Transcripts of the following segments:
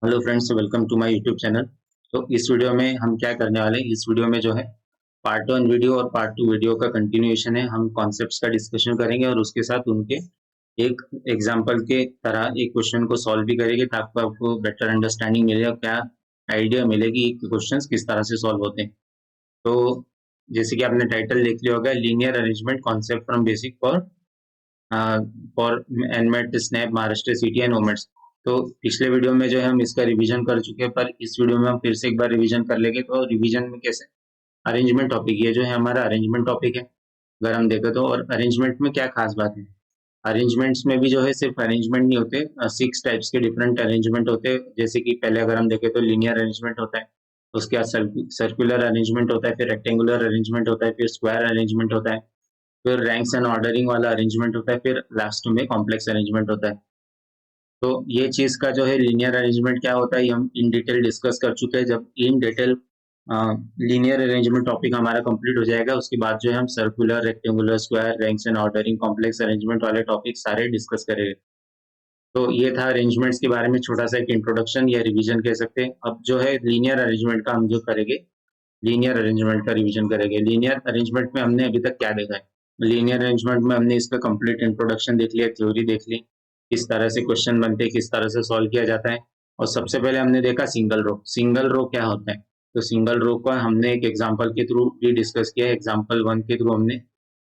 Hello friends, welcome to my YouTube channel. तो इस video में हम क्या करने वाले हैं, इस वीडियो में जो है पार्ट वन वीडियो और पार्ट टू वीडियो का कंटिन्यूएशन है। हम कॉन्सेप्ट्स का डिस्कशन करेंगे और उसके साथ उनके एक एग्जांपल के तरह एक क्वेश्चन को सॉल्व भी करेंगे ताकि आपको बेटर अंडरस्टैंडिंग मिले और क्या आइडिया मिलेगी कि क्वेश्चंस किस तरह से सॉल्व होते हैं। तो जैसे कि आपने टाइटल देख लिया होगा, linear arrangement concept from basic for NMAT SNAP Maharashtra CET and OMETs. तो पिछले वीडियो में जो है हम इसका रिवीजन कर चुके हैं, पर इस वीडियो में हम फिर से एक बार रिवीजन कर लेंगे। तो रिवीजन में कैसे, अरेंजमेंट टॉपिक ये जो है हमारा अरेंजमेंट टॉपिक है अगर हम देखें तो। और अरेंजमेंट में क्या खास बात है, अरेंजमेंट्स में भी जो है सिर्फ अरेंजमेंट नहीं होते, 6 टाइप्स के डिफरेंट अरेंजमेंट होते हैं। जैसे कि पहले अगर हम देखें तो लीनियर अरेंजमेंट होता है, उसके बाद सर्कुलर अरेंजमेंट होता है, फिर रेक्टेंगुलर अरेंजमेंट होता है, फिर स्क्वायर अरेंजमेंट होता है, फिर रैंक्स एंड ऑर्डरिंग वाला अरेंजमेंट होता है, फिर लास्ट में कॉम्प्लेक्स अरेंजमेंट होता है। तो ये चीज का जो है लीनियर अरेंजमेंट क्या होता है ये हम इन डिटेल डिस्कस कर चुके हैं। जब in detail linear arrangement topic हमारा कंप्लीट हो जाएगा, उसके बाद जो है हम circular, rectangular, square, ranks and ordering, complex arrangement वाले टॉपिक सारे डिस्कस करेंगे। तो ये था अरेंजमेंट्स के बारे में छोटा सा एक इंट्रोडक्शन या रिवीजन कह सकते हैं। अब जो है लीनियर अरेंजमेंट का हम जो करेंगे, लीनियर अरेंजमेंट का रिवीजन करेंगे। लीनियर अरेंजमेंट में हमने अभी तक क्या देखा है, लीनियर अरेंजमेंट में हमने इसका कंप्लीट इंट्रोडक्शन देख लिया, थ्योरी देख ली, किस तरह से क्वेश्चन बनते हैं, किस तरह से सॉल्व किया जाता है। और सबसे पहले हमने देखा सिंगल रो। सिंगल रो क्या होता है, तो सिंगल रो को हमने एक एग्जांपल के थ्रू भी डिस्कस किया है। एग्जांपल वन के थ्रू हमने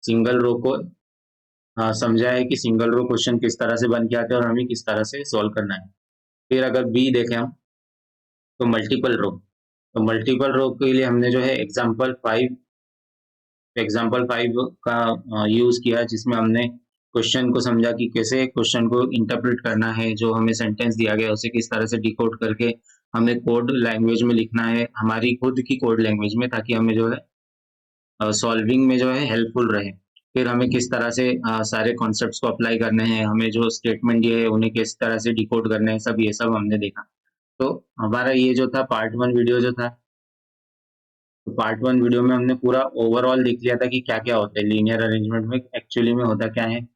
सिंगल रो को समझा है कि सिंगल रो क्वेश्चन किस तरह से बन के आते हैं और हमें किस तरह से सॉल्व करना है। फिर अगर बी देखें हम, तो मल्टीपल रो। तो मल्टीपल रो के लिए हमने जो है एग्जाम्पल 5 का यूज किया, जिसमें हमने क्वेश्चन को समझा कि कैसे क्वेश्चन को इंटरप्रेट करना है। जो हमें सेंटेंस दिया गया उसे किस तरह से डिकोड करके हमें कोड लैंग्वेज में लिखना है, हमारी खुद की कोड लैंग्वेज में, ताकि हमें जो है सॉल्विंग में जो है हेल्पफुल रहे। फिर हमें किस तरह से सारे कॉन्सेप्ट्स को अप्लाई करने हैं, हमें जो स्टेटमेंट दिए है उन्हें किस तरह से डिकोड करना है, सब ये सब हमने देखा। तो हमारा ये जो था पार्ट वन वीडियो जो था, तो पार्ट वन वीडियो में हमने पूरा ओवरऑल देख लिया था कि क्या क्या होता है लीनियर अरेंजमेंट में, एक्चुअली में होता क्या है।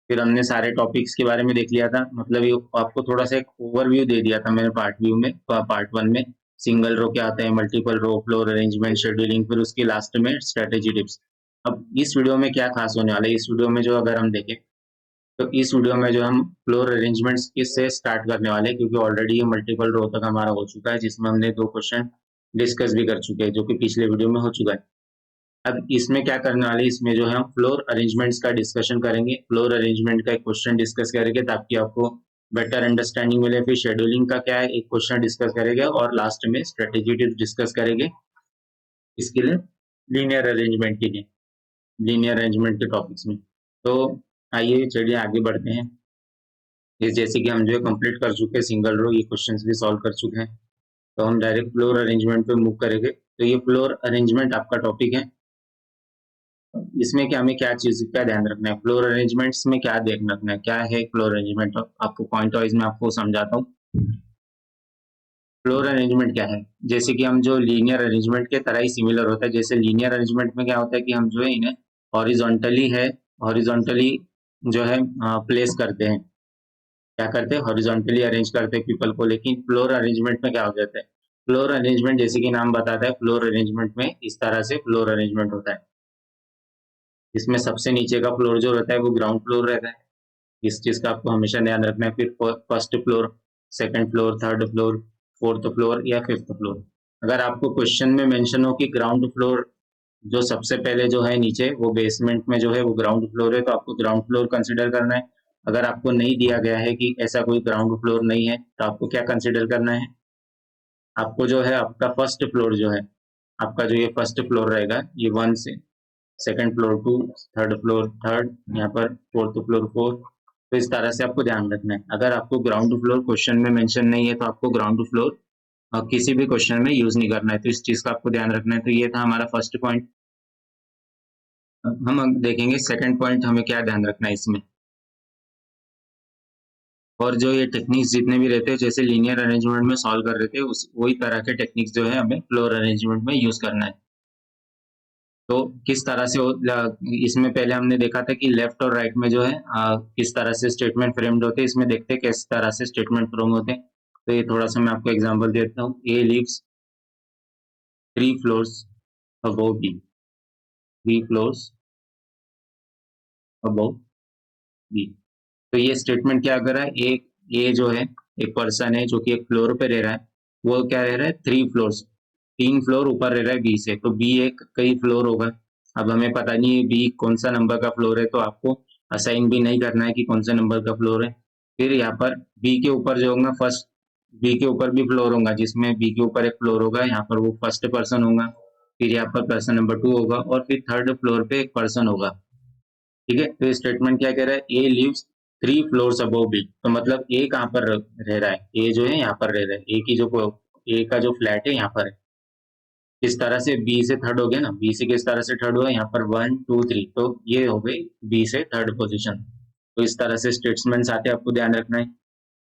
फिर हमने सारे टॉपिक्स के बारे में देख लिया था, मतलब ये आपको थोड़ा सा एक ओवरव्यू दे दिया था मैंने पार्ट वन में। सिंगल रो क्या आता है, मल्टीपल रो, फ्लोर अरेंजमेंट, शेड्यूलिंग, फिर उसकी लास्ट में स्ट्रेटेजी टिप्स। अब इस वीडियो में क्या खास होने वाला है, इस वीडियो में जो अगर हम देखें तो इस वीडियो में जो हम फ्लोर अरेंजमेंट्स किससे स्टार्ट करने वाले हैं, क्योंकि ऑलरेडी ये मल्टीपल रो तक हमारा हो चुका है, जिसमें हमने 2 क्वेश्चन डिस्कस भी कर चुके हैं जो कि पिछले वीडियो में हो चुका है। अब इसमें क्या करने वाले, इसमें जो है हम फ्लोर अरेंजमेंट्स का डिस्कशन करेंगे। फ्लोर अरेंजमेंट का एक क्वेश्चन डिस्कस करेंगे ताकि आपको बेटर अंडरस्टैंडिंग मिले। फिर शेड्यूलिंग का क्या है, एक क्वेश्चन डिस्कस करेंगे और लास्ट में स्ट्रेटेजी टिप्स डिस्कस करेंगे इसके लिए, लीनियर अरेंजमेंट के लिए, लीनियर अरेंजमेंट के टॉपिक्स में। तो आइए चलिए आगे बढ़ते हैं। ये जैसे कि हम जो है कंप्लीट कर चुके हैं सिंगल रो, ये क्वेश्चंस भी सॉल्व कर चुके हैं, तो हम डायरेक्ट फ्लोर अरेंजमेंट पे मूव करेंगे। तो ये फ्लोर अरेंजमेंट आपका टॉपिक है। इसमें क्या, हमें क्या चीज का ध्यान रखना है, फ्लोर अरेंजमेंट्स में क्या ध्यान रखना है, क्या है फ्लोर अरेंजमेंट, आपको पॉइंट वाइज में आपको समझाता हूँ। फ्लोर अरेंजमेंट क्या है, जैसे कि हम जो लीनियर अरेंजमेंट के तरह ही सिमिलर होता है। जैसे लीनियर अरेंजमेंट में क्या होता है कि हम जो है इन्हें हॉरिजॉन्टली जो है प्लेस करते हैं, क्या करते हैं, हॉरिजॉन्टली अरेंज करते हैं पीपल को। लेकिन फ्लोर अरेंजमेंट में क्या हो जाता है, फ्लोर अरेंजमेंट जैसे कि नाम बताता है, फ्लोर अरेंजमेंट में इस तरह से फ्लोर अरेंजमेंट होता है। इसमें सबसे नीचे का फ्लोर जो रहता है वो ग्राउंड फ्लोर रहता है, इस चीज का आपको हमेशा ध्यान रखना है। फिर first floor, second floor, third floor, fourth floor या फिफ्थ फ्लोर। अगर आपको क्वेश्चन में मेंशन हो कि ग्राउंड फ्लोर जो सबसे पहले जो है नीचे, वो बेसमेंट में जो है वो ग्राउंड फ्लोर है, तो आपको ग्राउंड फ्लोर कंसिडर करना है। अगर आपको नहीं दिया गया है कि ऐसा कोई ग्राउंड फ्लोर नहीं है, तो आपको क्या कंसिडर करना है, आपको जो है आपका फर्स्ट फ्लोर जो है, आपका जो ये फर्स्ट फ्लोर रहेगा, ये 1 से second floor 2, third floor third, यहाँ पर फोर्थ फ्लोर 4। तो इस तरह से आपको ध्यान रखना है। अगर आपको ग्राउंड फ्लोर क्वेश्चन में मेंशन नहीं है, तो आपको ग्राउंड फ्लोर किसी भी क्वेश्चन में यूज नहीं करना है। तो इस चीज का आपको ध्यान रखना है। तो ये था हमारा फर्स्ट पॉइंट। हम देखेंगे सेकंड पॉइंट, हमें क्या ध्यान रखना है इसमें। और जो ये टेक्निक्स जितने भी रहते हैं, जैसे लीनियर अरेंजमेंट में सॉल्व कर रहे थे, उस वही तरह के टेक्निक्स जो है हमें फ्लोर अरेंजमेंट में यूज करना है। तो किस तरह से इसमें पहले हमने देखा था कि लेफ्ट और राइट में जो है किस तरह से स्टेटमेंट फ्रेम्ड होते हैं। इसमें देखते हैं किस तरह से स्टेटमेंट फ्रेम होते हैं। तो ये थोड़ा सा मैं आपको एग्जांपल देता हूँ। A lives 3 floors above B, 3 floors above B. तो ये स्टेटमेंट क्या कर रहा है, एक ए जो है एक पर्सन है जो कि एक फ्लोर पे रह रहा है, वो क्या रह रहा है 3 फ्लोर्स, 3 फ्लोर ऊपर रह रहा है बी से, तो बी एक कई फ्लोर होगा। अब हमें पता नहीं है बी कौन सा नंबर का फ्लोर है, तो आपको असाइन भी नहीं करना है कि कौन सा नंबर का फ्लोर है। फिर यहाँ पर बी के ऊपर जो होगा फर्स्ट, बी के ऊपर भी फ्लोर होगा जिसमें बी के ऊपर एक फ्लोर होगा, यहाँ पर वो फर्स्ट पर्सन होगा। फिर यहाँ पर पर्सन नंबर 2 होगा और फिर थर्ड फ्लोर पे एक पर्सन होगा। ठीक है, तो स्टेटमेंट क्या कह रहा है, A lives 3 floors above B. तो मतलब ए कहाँ पर रह रहा है, ए जो है यहाँ पर रह रहा है, ए की जो ए का जो फ्लैट है यहाँ पर है। इस तरह से बी से थर्ड हो गया ना, बी से किस तरह से थर्ड हुआ, यहाँ पर 1 2 3, तो ये हो गई बी से थर्ड पोजीशन। तो इस तरह से स्टेटमेंट्स आते हैं, आपको ध्यान रखना है।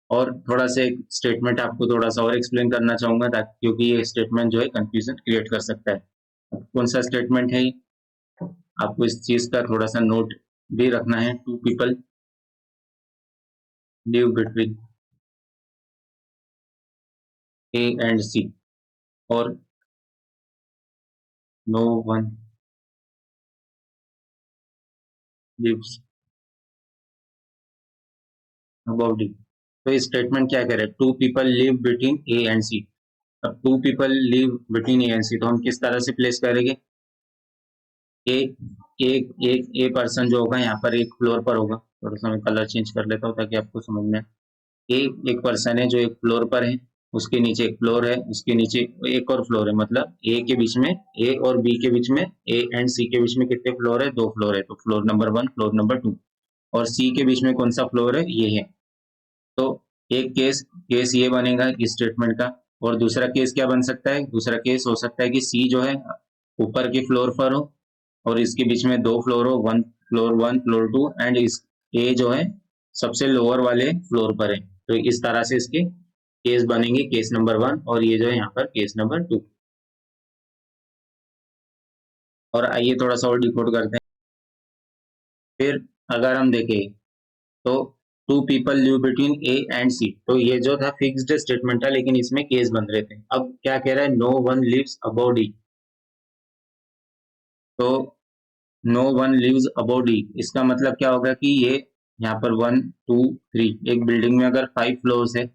और थोड़ा सा एक स्टेटमेंट आपको थोड़ा सा और एक्सप्लेन करना चाहूंगा, ताकि क्योंकि ये स्टेटमेंट जो है कंफ्यूजन क्रिएट कर सकता है। कौन सा स्टेटमेंट है, आपको इस चीज का थोड़ा सा नोट भी रखना है। 2 people live between A and C और no one lives above D. तो ये स्टेटमेंट क्या कह रहा है, 2 people live between A and C. अब 2 people live between A and C, तो हम किस तरह से प्लेस करेंगे, एक एक एक ए पर्सन जो होगा यहाँ पर एक फ्लोर पर होगा। थोड़ा सा मैं कलर चेंज कर लेता हूँ ताकि आपको समझ में आए। एक पर्सन है जो एक फ्लोर पर है, उसके नीचे एक फ्लोर है, उसके नीचे एक और फ्लोर है, मतलब ए के बीच में, ए और बी के बीच में, ए एंड सी के बीच में कितने फ्लोर है, 2 फ्लोर है, तो फ्लोर नंबर 1 फ्लोर नंबर 2। और सी के बीच में कौन सा फ्लोर है, ये है। तो एक केस केस ये बनेगा इस स्टेटमेंट का। और दूसरा केस क्या बन सकता है, दूसरा केस हो सकता है कि सी जो है ऊपर के फ्लोर पर हो और इसके बीच में 2 फ्लोर हो, 1 फ्लोर 2, एंड इस ए जो है सबसे लोअर वाले फ्लोर पर है। तो इस तरह से इसके केस बनेंगे, केस नंबर 1, और ये जो है यहाँ पर केस नंबर 2। और आइए थोड़ा सा और डिकोड करते हैं। फिर अगर हम देखें तो 2 people live between A and C, तो ये जो था फिक्स्ड स्टेटमेंट था, लेकिन इसमें केस बन रहे थे। अब क्या कह रहा है, no one lives above D. तो no one lives above D, इसका मतलब क्या होगा कि ये यहाँ पर 1 2 3, एक बिल्डिंग में अगर 5 फ्लोर्स है,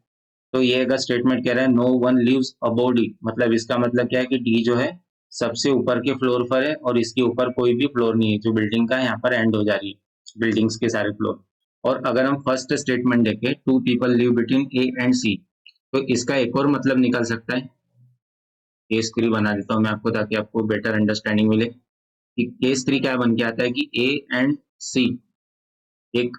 तो ये अगर स्टेटमेंट कह रहा है no one lives above D, मतलब इसका मतलब क्या है कि डी जो है सबसे ऊपर के फ्लोर पर है और इसके ऊपर कोई भी फ्लोर नहीं है, जो बिल्डिंग का यहाँ पर एंड हो जा रही है बिल्डिंग्स के सारे फ्लोर। और अगर हम फर्स्ट स्टेटमेंट देखें, 2 people live between A and C, तो इसका एक और मतलब निकल सकता है। केस 3 बना देता हूँ मैं आपको ताकि आपको बेटर अंडरस्टैंडिंग मिले कि केस 3 क्या बन के आता है कि ए एंड सी, एक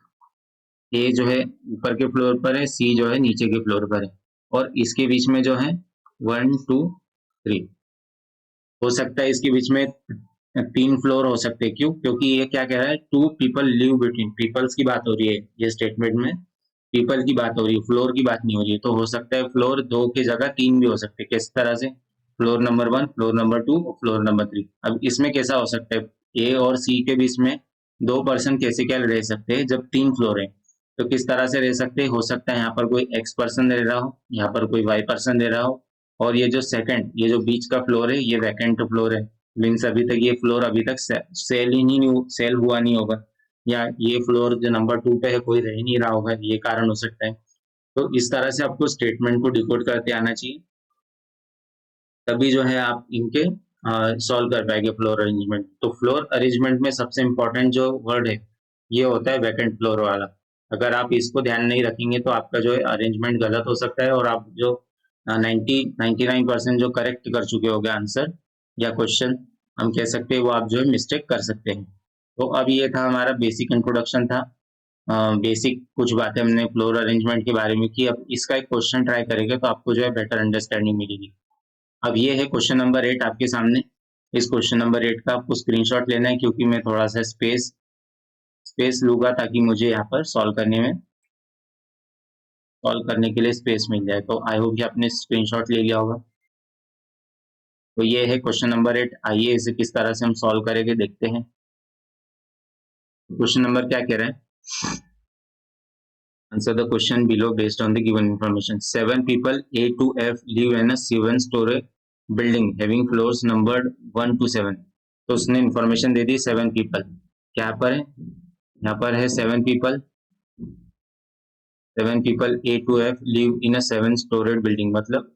ए जो है ऊपर के फ्लोर पर है, सी जो है नीचे के फ्लोर पर है, और इसके बीच में जो है 1 2 3, हो सकता है इसके बीच में 3 फ्लोर हो सकते हैं। क्यों, क्योंकि ये क्या कह रहा है, 2 पीपल लिव बिटवीन, पीपल्स की बात हो रही है ये स्टेटमेंट में, पीपल की बात हो रही है, फ्लोर की बात नहीं हो रही है। तो हो सकता है फ्लोर 2 की जगह 3 भी हो सकते हैं। किस तरह से, फ्लोर नंबर 1 फ्लोर नंबर 2 और फ्लोर नंबर 3। अब इसमें कैसा हो सकता है, ए और सी के बीच में 2 पर्सन कैसे क्या रह सकते हैं जब 3 फ्लोर है। तो किस तरह से रह सकते हैं, हो सकता है यहाँ पर कोई एक्स पर्सन रह रहा हो, यहाँ पर कोई वाई पर्सन रह रहा हो, और ये जो सेकंड, ये जो बीच का फ्लोर है, ये वैकेंट फ्लोर है, मीन्स अभी तक ये फ्लोर अभी तक सेल ही नहीं, सेल हुआ नहीं होगा, या ये फ्लोर जो नंबर 2 पे है कोई रह नहीं रहा होगा, ये कारण हो सकता है। तो इस तरह से आपको स्टेटमेंट को डिकोड करते आना चाहिए, तभी जो है आप इनके सॉल्व कर पाएंगे फ्लोर अरेंजमेंट। तो फ्लोर अरेंजमेंट में सबसे इंपॉर्टेंट जो वर्ड है ये होता है वैकेंट फ्लोर वाला। अगर आप इसको ध्यान नहीं रखेंगे तो आपका जो है अरेंजमेंट गलत हो सकता है, और आप जो 99% जो करेक्ट कर चुके होगे आंसर या क्वेश्चन, हम कह सकते हैं वो आप जो है मिस्टेक कर सकते हैं। तो अब ये था हमारा बेसिक इंट्रोडक्शन था, बेसिक कुछ बातें हमने फ्लोर अरेंजमेंट के बारे में की। अब इसका एक क्वेश्चन ट्राई करेंगे तो आपको जो है बेटर अंडरस्टैंडिंग मिलेगी। अब ये है क्वेश्चन नंबर 8 आपके सामने। इस क्वेश्चन नंबर 8 का आपको स्क्रीनशॉट लेना है, क्योंकि मैं थोड़ा सा स्पेस लूंगा ताकि मुझे यहाँ पर सॉल्व करने के लिए स्पेस मिल जाए। तो आई होप कि आपने स्क्रीनशॉट ले लिया होगा। तो ये है क्वेश्चन नंबर 8, आइए इसे किस तरह से हम सॉल्व करेंगे देखते हैं। क्वेश्चन नंबर क्या कह रहा है, Answer the question below based on the given information. 7 people A to F live in a 7-story building having floors numbered 1 to 7. तो उसने इंफॉर्मेशन दे दी 7 people. क्या पर है? यहाँ पर है 7 people. 7 people A to F live in a 7-story building. मतलब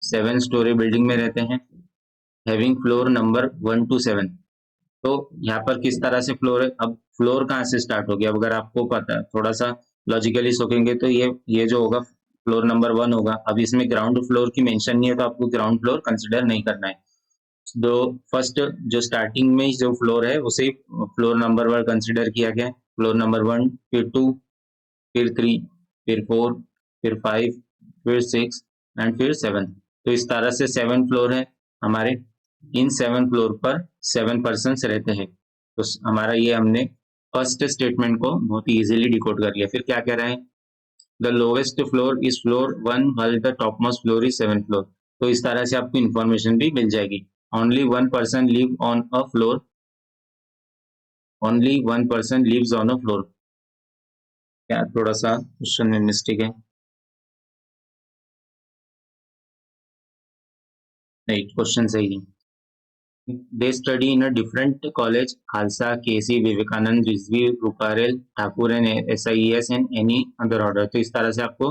7-story building में रहते हैं. Having floor number 1 to 7. तो यहाँ पर किस तरह से फ्लोर है? अब फ्लोर कहाँ से स्टार्ट हो गया? अब अगर आपको पता है, थोड़ा सा लॉजिकली सोचेंगे तो ये जो होगा फ्लोर नंबर 1 होगा. अब इसमें ग्राउंड फ्लोर की मेंशन नहीं है तो आपको ग्राउंड फ्लोर कंसिडर नहीं करना है. तो फर्स्ट जो स्टार्टिंग में जो फ्लोर है उसे फ्लोर नंबर 1 कंसिडर किया गया है. फ्लोर नंबर 1, फिर 2, फिर 3, फिर 4, फिर 5, फिर 6 एंड फिर 7. तो इस तरह से 7 फ्लोर है हमारे. इन 7 फ्लोर पर 7 पर्सन्स रहते हैं. तो हमारा ये हमने फर्स्ट स्टेटमेंट को बहुत ही इजीली डिकोड कर लिया. फिर क्या कह रहा है? The lowest floor is floor 1 while the top most floor is 7th floor. तो इस तरह से आपको इन्फॉर्मेशन भी मिल जाएगी. Only one person live on a floor. Only one person lives on a floor. क्या थोड़ा सा क्वेश्चन में मिस्टेक है? नहीं, क्वेश्चन सही है. They study in a different college, Khalsa, KC, Vivekanand, Rizvi, Ruparel, Thakur and SIES and any other order. तो इस तरह से आपको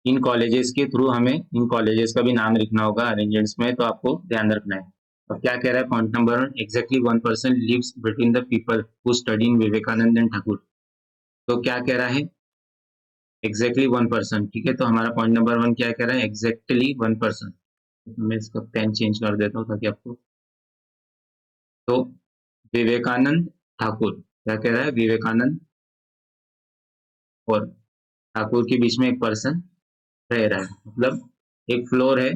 इन कॉलेजेस के थ्रू हमें इन कॉलेजेस का भी नाम लिखना होगा अरेंजमेंट्स में. तो आपको ध्यान रखना है. अब क्या कह रहा है? Point number 1, exactly 1 person lives between the people who study in Vivekanand and Thakur. तो क्या कह रहा है? Exactly 1 person. ठीक है, तो हमारा पॉइंट नंबर 1 क्या कह रहा है? Exactly 1 person. मैं इसका पेन चेंज कर देता हूँ ताकि आपको. तो विवेकानंद ठाकुर क्या कह रहा है? विवेकानंद और ठाकुर के बीच में एक पर्सन रह रहा है. मतलब एक फ्लोर है,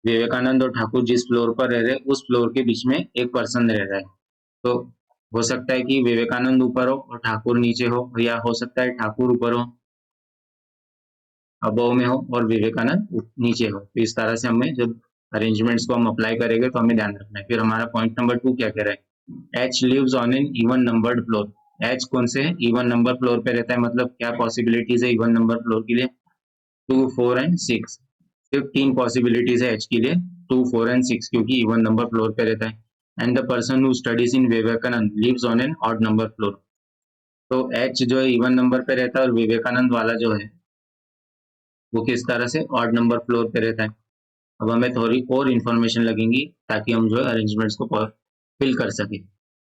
विवेकानंद और ठाकुर जिस फ्लोर पर रह रहे हैं उस फ्लोर के बीच में एक पर्सन रह रहा है. तो हो सकता है कि विवेकानंद ऊपर हो और ठाकुर नीचे हो, या हो सकता है ठाकुर ऊपर हो, अबव में हो, और विवेकानंद नीचे हो. तो इस तरह से हमें जब अरेंजमेंट्स को हम अप्लाई करेंगे तो हमें ध्यान रखना है. फिर हमारा पॉइंट नंबर 2 क्या कह रहा है? H lives on an even numbered floor. H कौन से है? इवन नंबर फ्लोर पे रहता है. मतलब क्या पॉसिबिलिटीज है इवन नंबर फ्लोर के लिए? 2, 4 एंड 6. सिर्फ 3 पॉसिबिलिटीज है H के लिए, 2, 4 एंड 6, क्योंकि इवन नंबर फ्लोर पे रहता है. And the person who studies in Vivekanand lives on an odd number floor. तो H जो है इवन नंबर पे रहता है और विवेकानंद वाला जो है वो किस तरह से? ऑड नंबर फ्लोर पे रहता है. अब हमें थोड़ी और इन्फॉर्मेशन लगेंगी ताकि हम जो है अरेंजमेंट्स को फिल कर सके.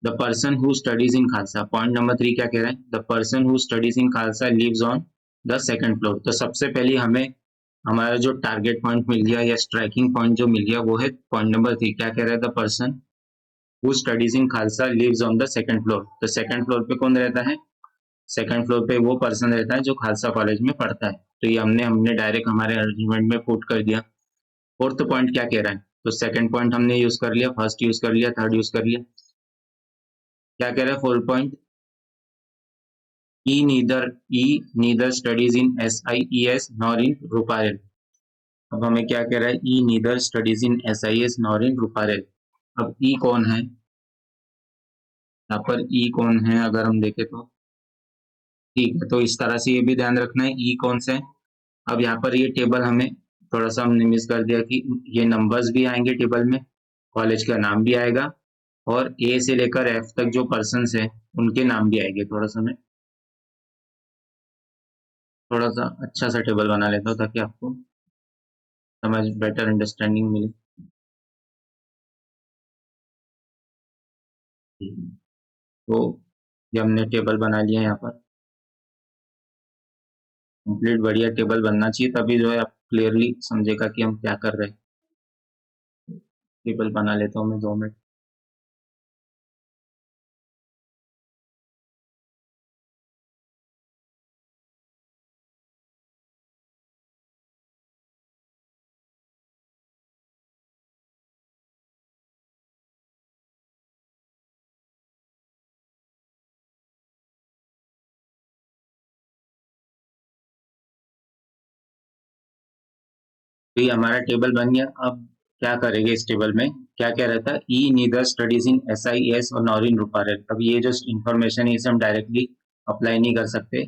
The person who studies in Khalsa. Point number 3 क्या कह रहा है? The person who studies in Khalsa lives on the 2nd floor. तो सबसे पहले हमें हमारा जो टारगेट पॉइंट मिल गया या स्ट्राइकिंग पॉइंट जो मिल गया वो है पॉइंट नंबर 3. क्या कह रहा है? The person who studies in Khalsa lives on the 2nd floor. तो 2nd फ्लोर पे कौन रहता है? 2nd फ्लोर पे वो पर्सन रहता है जो खालसा कॉलेज में पढ़ता है. तो ये हमने डायरेक्ट हमारे अरेंजमेंट में पुट कर दिया. 4th पॉइंट क्या कह रहा है? तो 2nd पॉइंट हमने यूज कर लिया, 1st यूज कर लिया, 3rd यूज कर लिया. क्या कह रहा है 4th point? E neither studies in SIES nor in Ruparel. अब हमें क्या कह रहा है? E neither studies in SIS nor in Ruparel. अब E कौन है? यहाँ पर E कौन है अगर हम देखें तो? ठीक है, तो इस तरह से ये भी ध्यान रखना है E कौन सा है. अब यहाँ पर ये टेबल हमें थोड़ा सा हमने मिस कर दिया कि ये नंबर्स भी आएंगे टेबल में, कॉलेज का नाम भी आएगा, और A से लेकर F तक जो पर्सन्स है उनके नाम भी आएंगे. थोड़ा सा अच्छा सा टेबल बना लेता हूँ ताकि आपको समझ बेटर अंडरस्टैंडिंग मिले. तो ये हमने टेबल बना लिया है. यहाँ पर कंप्लीट बढ़िया टेबल बनना चाहिए, तभी जो है आप क्लियरली समझेगा कि हम क्या कर रहे हैं. टेबल बना लेता हूँ मैं 2 मिनट. तो ये हमारा टेबल बन गया. अब क्या करेंगे इस टेबल में? क्या क्या रहता है? ई नीदर स्टडीज इन SIS और नॉर इन रूपारेल. अब ये जो इन्फॉर्मेशन है इसे हम डायरेक्टली अप्लाई नहीं कर सकते.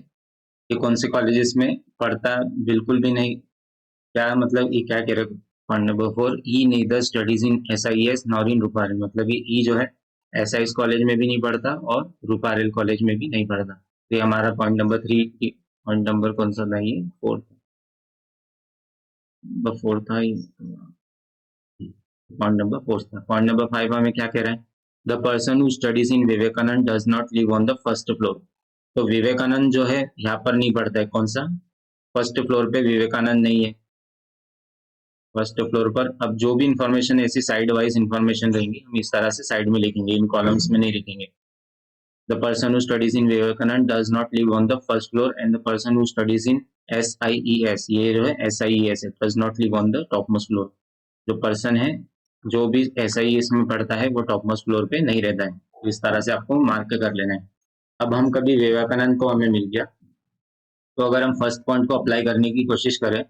ये कौन से कॉलेजेस में पढ़ता, बिल्कुल भी नहीं। क्या मतलब ये क्या कह रहे हो? Point number 4, E neither studies in SIES nor इन रूपारेल, मतलब ये ई जो है SIS कॉलेज में भी नहीं पढ़ता और रूपारेल कॉलेज में भी नहीं पढ़ता। तो ये हमारा पॉइंट नंबर 3, पॉइंट नंबर कौन सा था? ये 4, नंबर 4 था ये। पॉइंट नंबर 4 था। पॉइंट नंबर 5 हमें क्या कह रहा है? The person who studies in Vivekanand does not live on the first floor. तो विवेकानंद जो है यहाँ पर नहीं पढ़ता है। कौन सा? फर्स्ट फ्लोर पे विवेकानंद नहीं है। फर्स्ट फ्लोर पर अब जो भी इंफॉर्मेशन ऐसी साइड वाइज इंफॉर्मेशन रहेंगी हम इस तरह से साइड में लिखेंगे, इन कॉलम्स में नहीं लिखेंगे। The person who studies in Vivekanand does not live on the first floor and the person who studies in SIES, ये जो है SIES है, does not live on the top most floor. जो पर्सन है जो भी SIES में पढ़ता है वो टॉप मोस्ट फ्लोर पे नहीं रहता है। तो इस तरह से आपको मार्क कर लेना है। अब हम कभी विवेकानंद को हमें मिल गया, तो अगर हम फर्स्ट पॉइंट को अप्लाई करने की कोशिश करें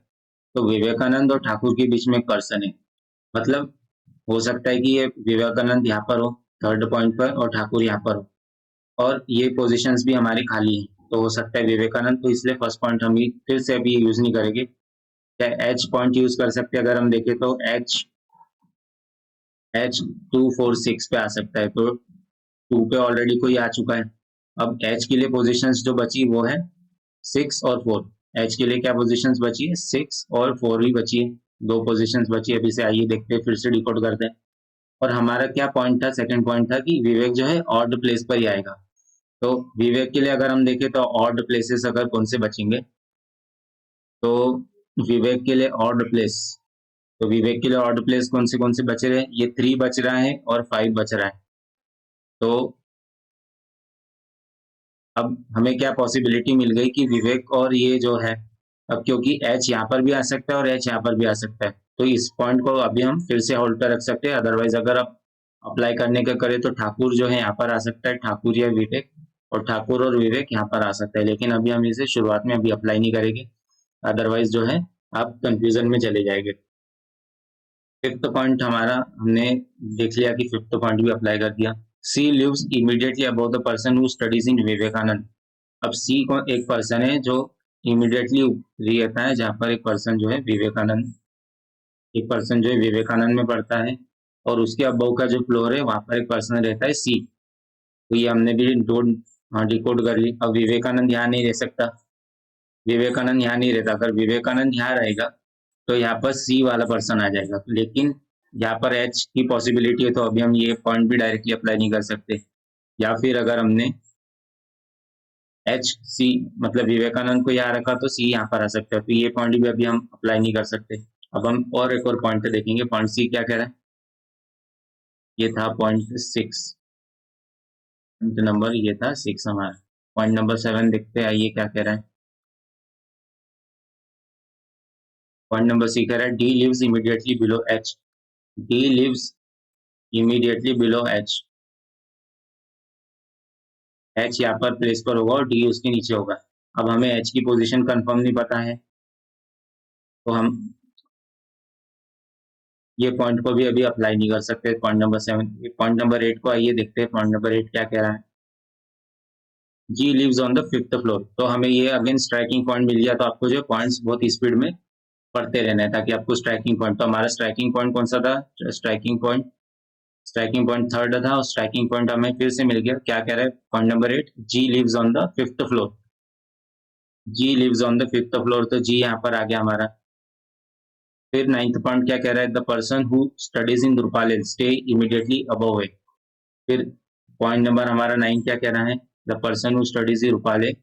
तो विवेकानंद और ठाकुर के बीच में एक पर्सन है। मतलब हो सकता है कि ये विवेकानंद यहाँ पर हो थर्ड पॉइंट पर और ठाकुर यहाँ पर हो, और ये पोजीशंस भी हमारी खाली हैं, तो हो सकता है विवेकानंद। तो इसलिए फर्स्ट पॉइंट हम फिर से अभी यूज नहीं करेंगे। क्या H पॉइंट यूज कर सकते हैं? अगर हम देखें तो H246 पे आ सकता है, तो 2 पे ऑलरेडी कोई आ चुका है। अब H के लिए पोजीशंस जो बची वो है 6 और 4। H के लिए क्या पोजीशंस बची है? 6 और 4 ही बची है, दो पोजीशंस बची है। अभी से आइए देखते हैं, फिर से डिकोड करते हैं। और हमारा क्या पॉइंट था? सेकंड पॉइंट था कि विवेक जो है ऑड प्लेस पर ही आएगा। तो विवेक के लिए अगर हम देखें तो ऑड प्लेसेस अगर कौन से बचेंगे, तो विवेक के लिए ऑड प्लेस, तो विवेक के लिए ऑड प्लेस कौन से बच रहे हैं? ये 3 बच रहा है और 5 बच रहा है। तो अब हमें क्या पॉसिबिलिटी मिल गई कि विवेक और ये जो है, अब क्योंकि H यहाँ पर भी आ सकता है और H यहाँ पर भी आ सकता है, तो इस पॉइंट को अभी हम फिर से होल्ड पर रख सकते हैं। अदरवाइज अगर आप अप्लाई करने का करें तो ठाकुर जो है यहाँ पर आ सकता है, ठाकुर या विवेक, और ठाकुर और विवेक यहाँ पर आ सकता है। लेकिन अभी हम इसे शुरुआत में अभी अप्लाई नहीं करेंगे, अदरवाइज जो है आप कंफ्यूजन में चले जाएंगे। फिफ्थ पॉइंट हमारा हमने देख लिया कि फिफ्थ पॉइंट भी अप्लाई कर दिया। C lives immediately about the person who studies in Vivekanand. अब सी को एक पर्सन है जो इमीडिएटली रहता है जहाँ पर एक पर्सन जो है विवेकानंद, एक पर्सन जो है विवेकानंद में पढ़ता है, और उसके अबव का जो फ्लोर है वहां पर एक पर्सन रहता है सी। तो ये हमने भी डिकोड कर ली। अब विवेकानंद यहाँ नहीं रह सकता, विवेकानंद यहाँ नहीं रहता। अगर विवेकानंद यहाँ रहेगा तो यहाँ पर सी वाला पर्सन आ जाएगा, लेकिन यहाँ पर H की पॉसिबिलिटी है, तो अभी हम ये पॉइंट भी डायरेक्टली अप्लाई नहीं कर सकते। या फिर अगर हमने HC मतलब विवेकानंद को यहाँ रखा तो सी यहाँ पर आ सकता है, तो ये पॉइंट भी अभी हम अप्लाई नहीं कर सकते। अब हम और एक और पॉइंट देखेंगे। पॉइंट सी क्या कह रहा है? ये था पॉइंट 6, पॉइंट नंबर ये था 6 हमारा। पॉइंट नंबर 7 देखते हैं, आइए क्या कह रहा है। पॉइंट नंबर सी कह रहा है D lives immediately below H। D lives immediately below H। H यहाँ पर प्लेस पर होगा और D उसके नीचे होगा। अब हमें H की पोजीशन कंफर्म नहीं पता है, तो हम ये पॉइंट को भी अभी अप्लाई नहीं कर सकते। पॉइंट नंबर 7, पॉइंट नंबर 8 को आइए देखते हैं। पॉइंट नंबर 8 क्या कह रहा है? G lives on the 5th floor. तो हमें ये अगेन स्ट्राइकिंग पॉइंट मिल गया, तो आपको जो पॉइंट्स बहुत स्पीड में पढ़ते रहना है ताकि आपको स्ट्राइकिंग पॉइंट, तो हमारा स्ट्राइकिंग पॉइंट कौन सा था? स्ट्राइकिंग पॉइंट थर्ड था, और स्ट्राइकिंग पॉइंट हमें फिर से मिल गया। क्या कह रहा है point number 8? G lives on the 5th floor. G lives on the 5th floor, तो G यहाँ पर आ गया हमारा। फिर 9th पॉइंट क्या कह रहा है? The person who studies in Ruparel stay immediately above it. फिर पॉइंट नंबर हमारा 9 क्या कह रहा है? The person who studies in Ruparel,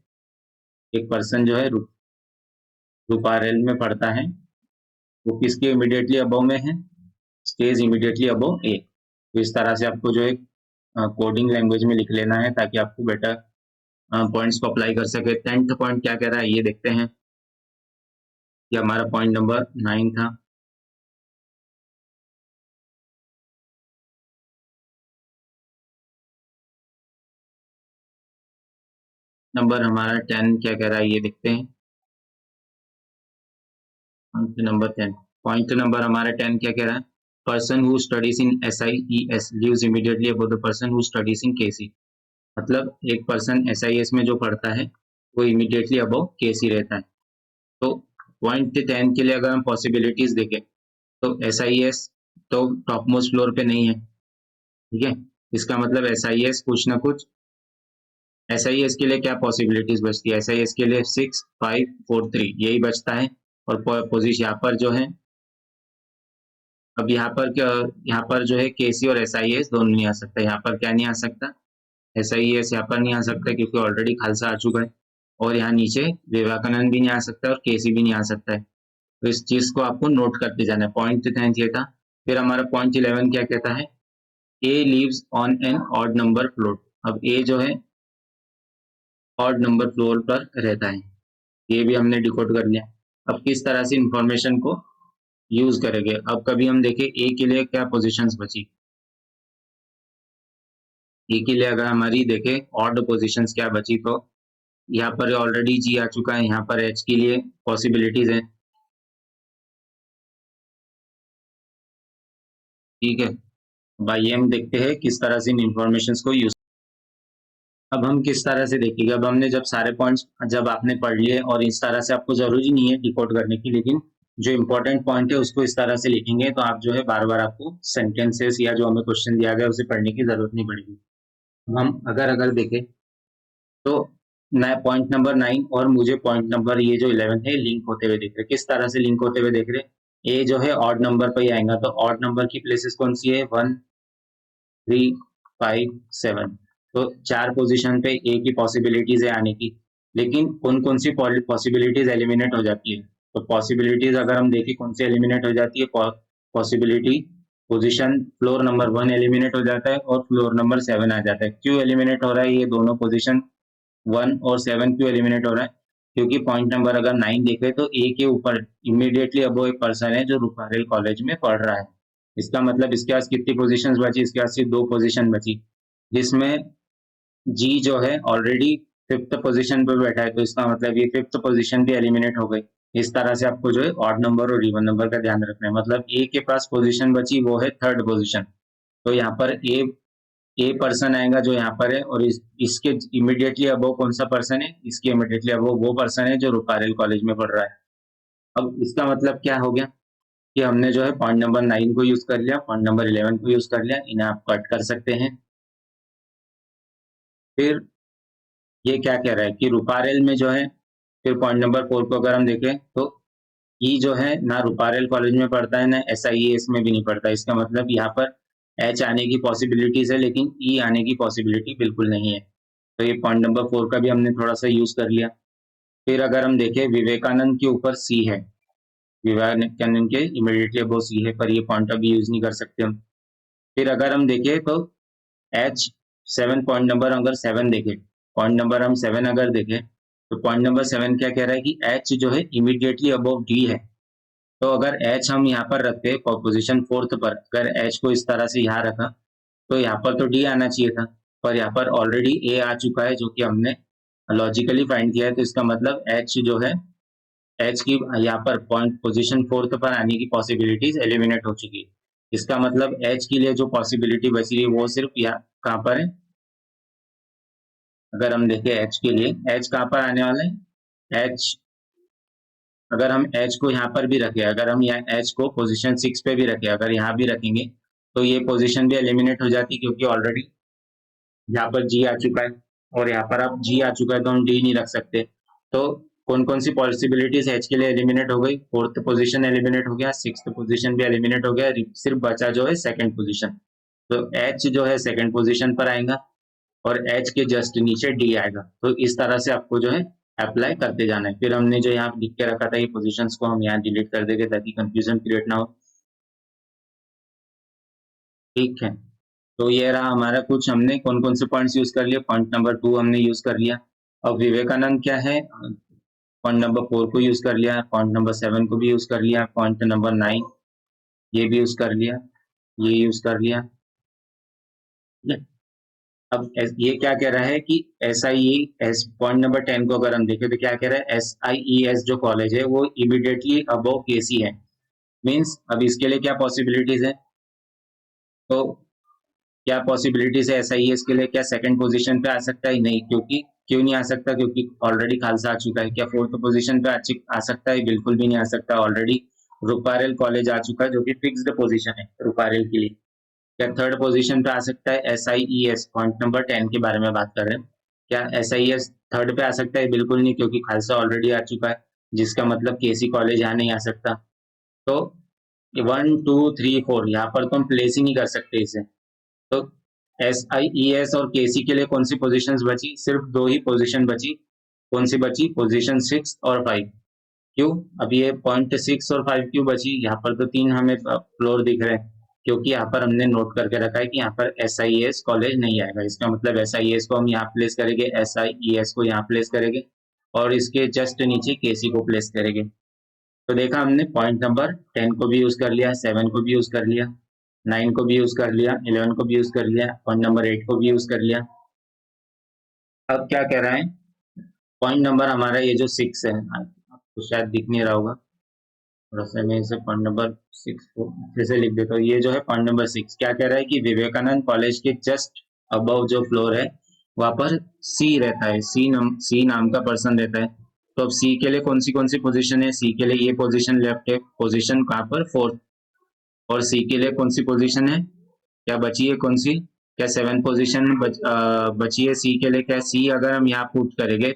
एक पर्सन जो है रूपारेल में पढ़ता है, वो किसके इमीडिएटली अबव में है? स्टेज इमीडिएटली अबव ए। तो इस तरह से आपको जो है कोडिंग लैंग्वेज में लिख लेना है ताकि आपको बेटर पॉइंट्स को अप्लाई कर सके। 10th पॉइंट क्या कह रहा है ये देखते हैं। ये हमारा पॉइंट नंबर 9 था। नंबर हमारा 10 क्या कह रहा है ये देखते हैं। पॉइंट नंबर 10, पॉइंट नंबर हमारा 10 क्या कह रहा है? Person who studies in SIES lives immediately above the person who studies in KC। मतलब एक पर्सन SIS में जो पढ़ता है वो इमीडिएटली अबव केसी रहता है। तो पॉइंट 10 के लिए अगर हम पॉसिबिलिटीज देखें तो एसआईएस तो टॉप मोस्ट फ्लोर पे नहीं है, ठीक है। इसका मतलब एसआईएस कुछ ना कुछ, एसआईएस के लिए क्या पॉसिबिलिटीज बचती है, एसआईएस के लिए 6 5 4 3 यही बचता है। और पोजीशन यहाँ पर जो है, अब यहाँ पर क्या, यहाँ पर जो है केसी और एसआईएस दोनों नहीं आ सकता। यहाँ पर क्या नहीं आ सकता, एसआईएस यहाँ पर नहीं आ सकता क्योंकि ऑलरेडी खालसा आ चुका है। और यहाँ नीचे विवेकानंद भी नहीं आ सकता और केसी भी नहीं आ सकता है। तो इस चीज को आपको नोट करते जाना है। पॉइंट 10 ये था। फिर हमारा पॉइंट 11 क्या कहता है, A lives on an odd number floor. अब ए जो है ऑड नंबर फ्लोर पर रहता है, ये भी हमने डिकोड कर लिया। अब किस तरह से इंफॉर्मेशन को यूज करेंगे, अब कभी हम देखें ए के लिए क्या पोजीशंस बची। ए के लिए अगर हमारी देखें ऑड पोजीशंस क्या बची, तो यहाँ पर ऑलरेडी जी आ चुका है, यहाँ पर एच के लिए पॉसिबिलिटीज है, ठीक है। भाई हम देखते हैं किस तरह से इन इंफॉर्मेशन को यूज। अब हम किस तरह से देखेंगे, अब हमने जब सारे पॉइंट्स जब आपने पढ़ लिए, और इस तरह से आपको जरूरी नहीं है डिकोड करने की, लेकिन जो इंपॉर्टेंट पॉइंट है उसको इस तरह से लिखेंगे तो आप जो है बार बार आपको सेंटेंसेस या जो हमें क्वेश्चन दिया गया उसे पढ़ने की जरूरत नहीं पड़ेगी। हम अगर अगर देखें तो पॉइंट नंबर 9 और मुझे पॉइंट नंबर ये जो 11 है लिंक होते हुए देख रहे, किस तरह से लिंक होते हुए देख रहे। ए जो है ऑड नंबर पर ही आएगा, तो ऑड नंबर की प्लेसेस कौन सी है, 1 3 5 7। तो 4 पोजीशन पे ए की पॉसिबिलिटीज है आने की, लेकिन कौन कौन सी पॉसिबिलिटीज एलिमिनेट हो जाती है। तो पॉसिबिलिटीज अगर हम देखें कौन सी एलिमिनेट हो जाती है, possibility position floor number 1 eliminate हो जाता है और फ्लोर नंबर 7 आ जाता है। क्यों एलिमिनेट हो रहा है ये दोनों पोजीशन 1 और 7 क्यों एलिमिनेट हो रहा है, क्योंकि पॉइंट नंबर अगर 9 देखे तो ए के ऊपर इमीडिएटली अबो एक पर्सन है जो रुपारेल कॉलेज में पढ़ रहा है। इसका मतलब इसके पास कितनी पोजीशंस बची, इसके पास सिर्फ 2 पोजीशन बची, जिसमें जी जो है ऑलरेडी 5th पोजीशन पे बैठा है, तो इसका मतलब ये 5th पोजीशन भी एलिमिनेट हो गई। इस तरह से आपको जो है ऑड नंबर और इवन नंबर का ध्यान रखना है। मतलब ए के पास पोजीशन बची वो है 3rd पोजीशन, तो यहाँ पर ए पर्सन आएगा जो यहाँ पर है, और इसके इमीडिएटली अबव कौन सा पर्सन है, इसके इमीडिएटली अबव वो पर्सन है जो रुपारेल कॉलेज में पढ़ रहा है। अब इसका मतलब क्या हो गया कि हमने जो है पॉइंट नंबर 9 को यूज कर लिया, पॉइंट नंबर 11 को यूज कर लिया, इन्हें आप कट कर सकते हैं। फिर ये क्या कह रहा है कि रुपारेल में जो है, फिर पॉइंट नंबर 4 को अगर हम देखें तो ई जो है ना रुपारेल कॉलेज में पढ़ता है ना एसआईएस में भी नहीं पढ़ता। इसका मतलब यहाँ पर एच आने की पॉसिबिलिटीज है लेकिन ई आने की पॉसिबिलिटी बिल्कुल नहीं है। तो ये पॉइंट नंबर 4 का भी हमने थोड़ा सा यूज कर लिया। फिर अगर हम देखें विवेकानंद के ऊपर सी है, विवेकानंद के इमीडिएटली अबव सी है, पर ये पॉइंट अभी यूज नहीं कर सकते हम। फिर अगर हम देखें तो एच 7 पॉइंट नंबर अगर 7 देखें, पॉइंट नंबर हम 7 अगर देखें तो पॉइंट नंबर 7 क्या कह रहा है कि एच जो है इमीडिएटली अबव डी है। तो अगर एच हम यहाँ पर रखते पोजीशन 4th पर, अगर एच को इस तरह से यहाँ रखा तो यहाँ पर तो डी आना चाहिए था, पर यहाँ पर ऑलरेडी ए आ चुका है जो कि हमने लॉजिकली फाइंड किया है। तो इसका मतलब एच जो है, एच की यहाँ पर पॉइंट पोजीशन 4th पर आने की पॉसिबिलिटीज एलिमिनेट हो चुकी है। इसका मतलब एच के लिए जो पॉसिबिलिटी बची है वो सिर्फ यहाँ कहाँ पर है, अगर हम देखें एच के लिए, एच कहाँ पर आने वाला है, एच अगर हम एच को यहाँ पर भी रखें, अगर हम यहाँ एच को पोजीशन 6 पे भी रखें, अगर यहाँ भी रखेंगे तो ये पोजीशन भी एलिमिनेट हो जाती, क्योंकि ऑलरेडी यहाँ पर जी आ चुका है और यहाँ पर अब जी आ चुका है तो हम डी नहीं रख सकते। तो कौन कौन सी पॉसिबिलिटीज एच के लिए एलिमिनेट हो गई, 4th पोजीशन एलिमिनेट हो गया, 6th पोजीशन भी एलिमिनेट हो गया, सिर्फ बचा जो है 2nd पोजीशन। तो एच जो है 2nd पोजीशन पर आएगा और एच के जस्ट नीचे डी आएगा। तो इस तरह से आपको जो है अप्लाई करते जाना है। फिर हमने जो यहाँ लिख के रखा था ये पोजीशंस को हम यहाँ डिलीट कर देंगे ताकि कंफ्यूजन क्रिएट ना हो, ठीक है। तो ये रहा हमारा कुछ, हमने कौन कौन से पॉइंट्स यूज कर लिए, पॉइंट नंबर 2 हमने यूज कर लिया। अब विवेकानंद क्या है, पॉइंट नंबर 4 को यूज कर लिया, पॉइंट नंबर 7 को भी यूज कर लिया, पॉइंट नंबर 9 ये भी यूज कर लिया, ये यूज कर लिया। अब ये क्या कह रहा है कि S I E S, point number 10 को अगर हम देखें तो क्या कह रहा है, एस आई ई एस जो कॉलेज है वो इमीडिएटली अबव के सी है। मीन्स अब इसके लिए क्या पॉसिबिलिटीज है, तो क्या पॉसिबिलिटीज है एस आई एस के लिए, क्या 2nd पोजीशन पे आ सकता है, नहीं, क्योंकि क्यों नहीं आ सकता? क्योंकि ऑलरेडी खालसा आ चुका है। क्या फोर्थ पोजीशन पे आ सकता है? बिल्कुल भी नहीं आ सकता। ऑलरेडी रूपारेल कॉलेज आ चुका है, जो कि फिक्स्ड पोजीशन है रूपारेल के लिए। क्या थर्ड पोजीशन पे आ सकता है? SIES, पॉइंट नंबर 10 के बारे में बात कर रहे हैं। क्या SIES थर्ड पे आ सकता है? बिल्कुल नहीं, क्योंकि खालसा ऑलरेडी आ चुका है, जिसका मतलब KC कॉलेज यहाँ नहीं आ सकता। तो 1 2 3 4 यहाँ पर तो हम प्लेस ही नहीं कर सकते इसे। तो SIES और KC के लिए कौन सी पोजीशंस बची? सिर्फ दो ही पोजीशन बची। कौन सी बची? पोजीशन 6 और 5। क्यों? अब ये पॉइंट 6 और 5 क्यों बची? यहाँ पर तो 3 हमें फ्लोर दिख रहे हैं, क्योंकि यहाँ पर हमने नोट करके रखा है कि यहाँ पर SIES कॉलेज नहीं आएगा। इसका मतलब SIES को हम यहाँ प्लेस करेंगे, SIES को यहाँ प्लेस करेंगे, और इसके जस्ट नीचे KC को प्लेस करेंगे। तो देखा हमने, पॉइंट नंबर 10 को भी यूज कर लिया, 7 को भी यूज कर लिया, 9 को भी यूज कर लिया, 11 को भी यूज कर लिया, पॉइंट नंबर 8 को भी यूज कर लिया। अब क्या कह रहा है? पॉइंट नंबर हमारा ये जो 6 है, आपको शायद दिख नहीं रहा होगा, थोड़ा सा मैं इसे पॉइंट नंबर 6 को फिर से लिख देता हूँ। ये जो है पॉइंट नंबर 6 क्या कह रहा है कि विवेकानंद कॉलेज के जस्ट अबव जो फ्लोर है वहां पर C रहता है, C नाम का पर्सन रहता है। तो अब C के लिए कौन सी पोजीशन है? C के लिए ये पोजीशन लेफ्ट है, पोजीशन कहाँ पर? 4th। और C के लिए कौन सी पोजीशन है? क्या बची है? कौन सी? क्या 7 पोजीशन बची है C के लिए? क्या C अगर हम यहाँ पुट करेंगे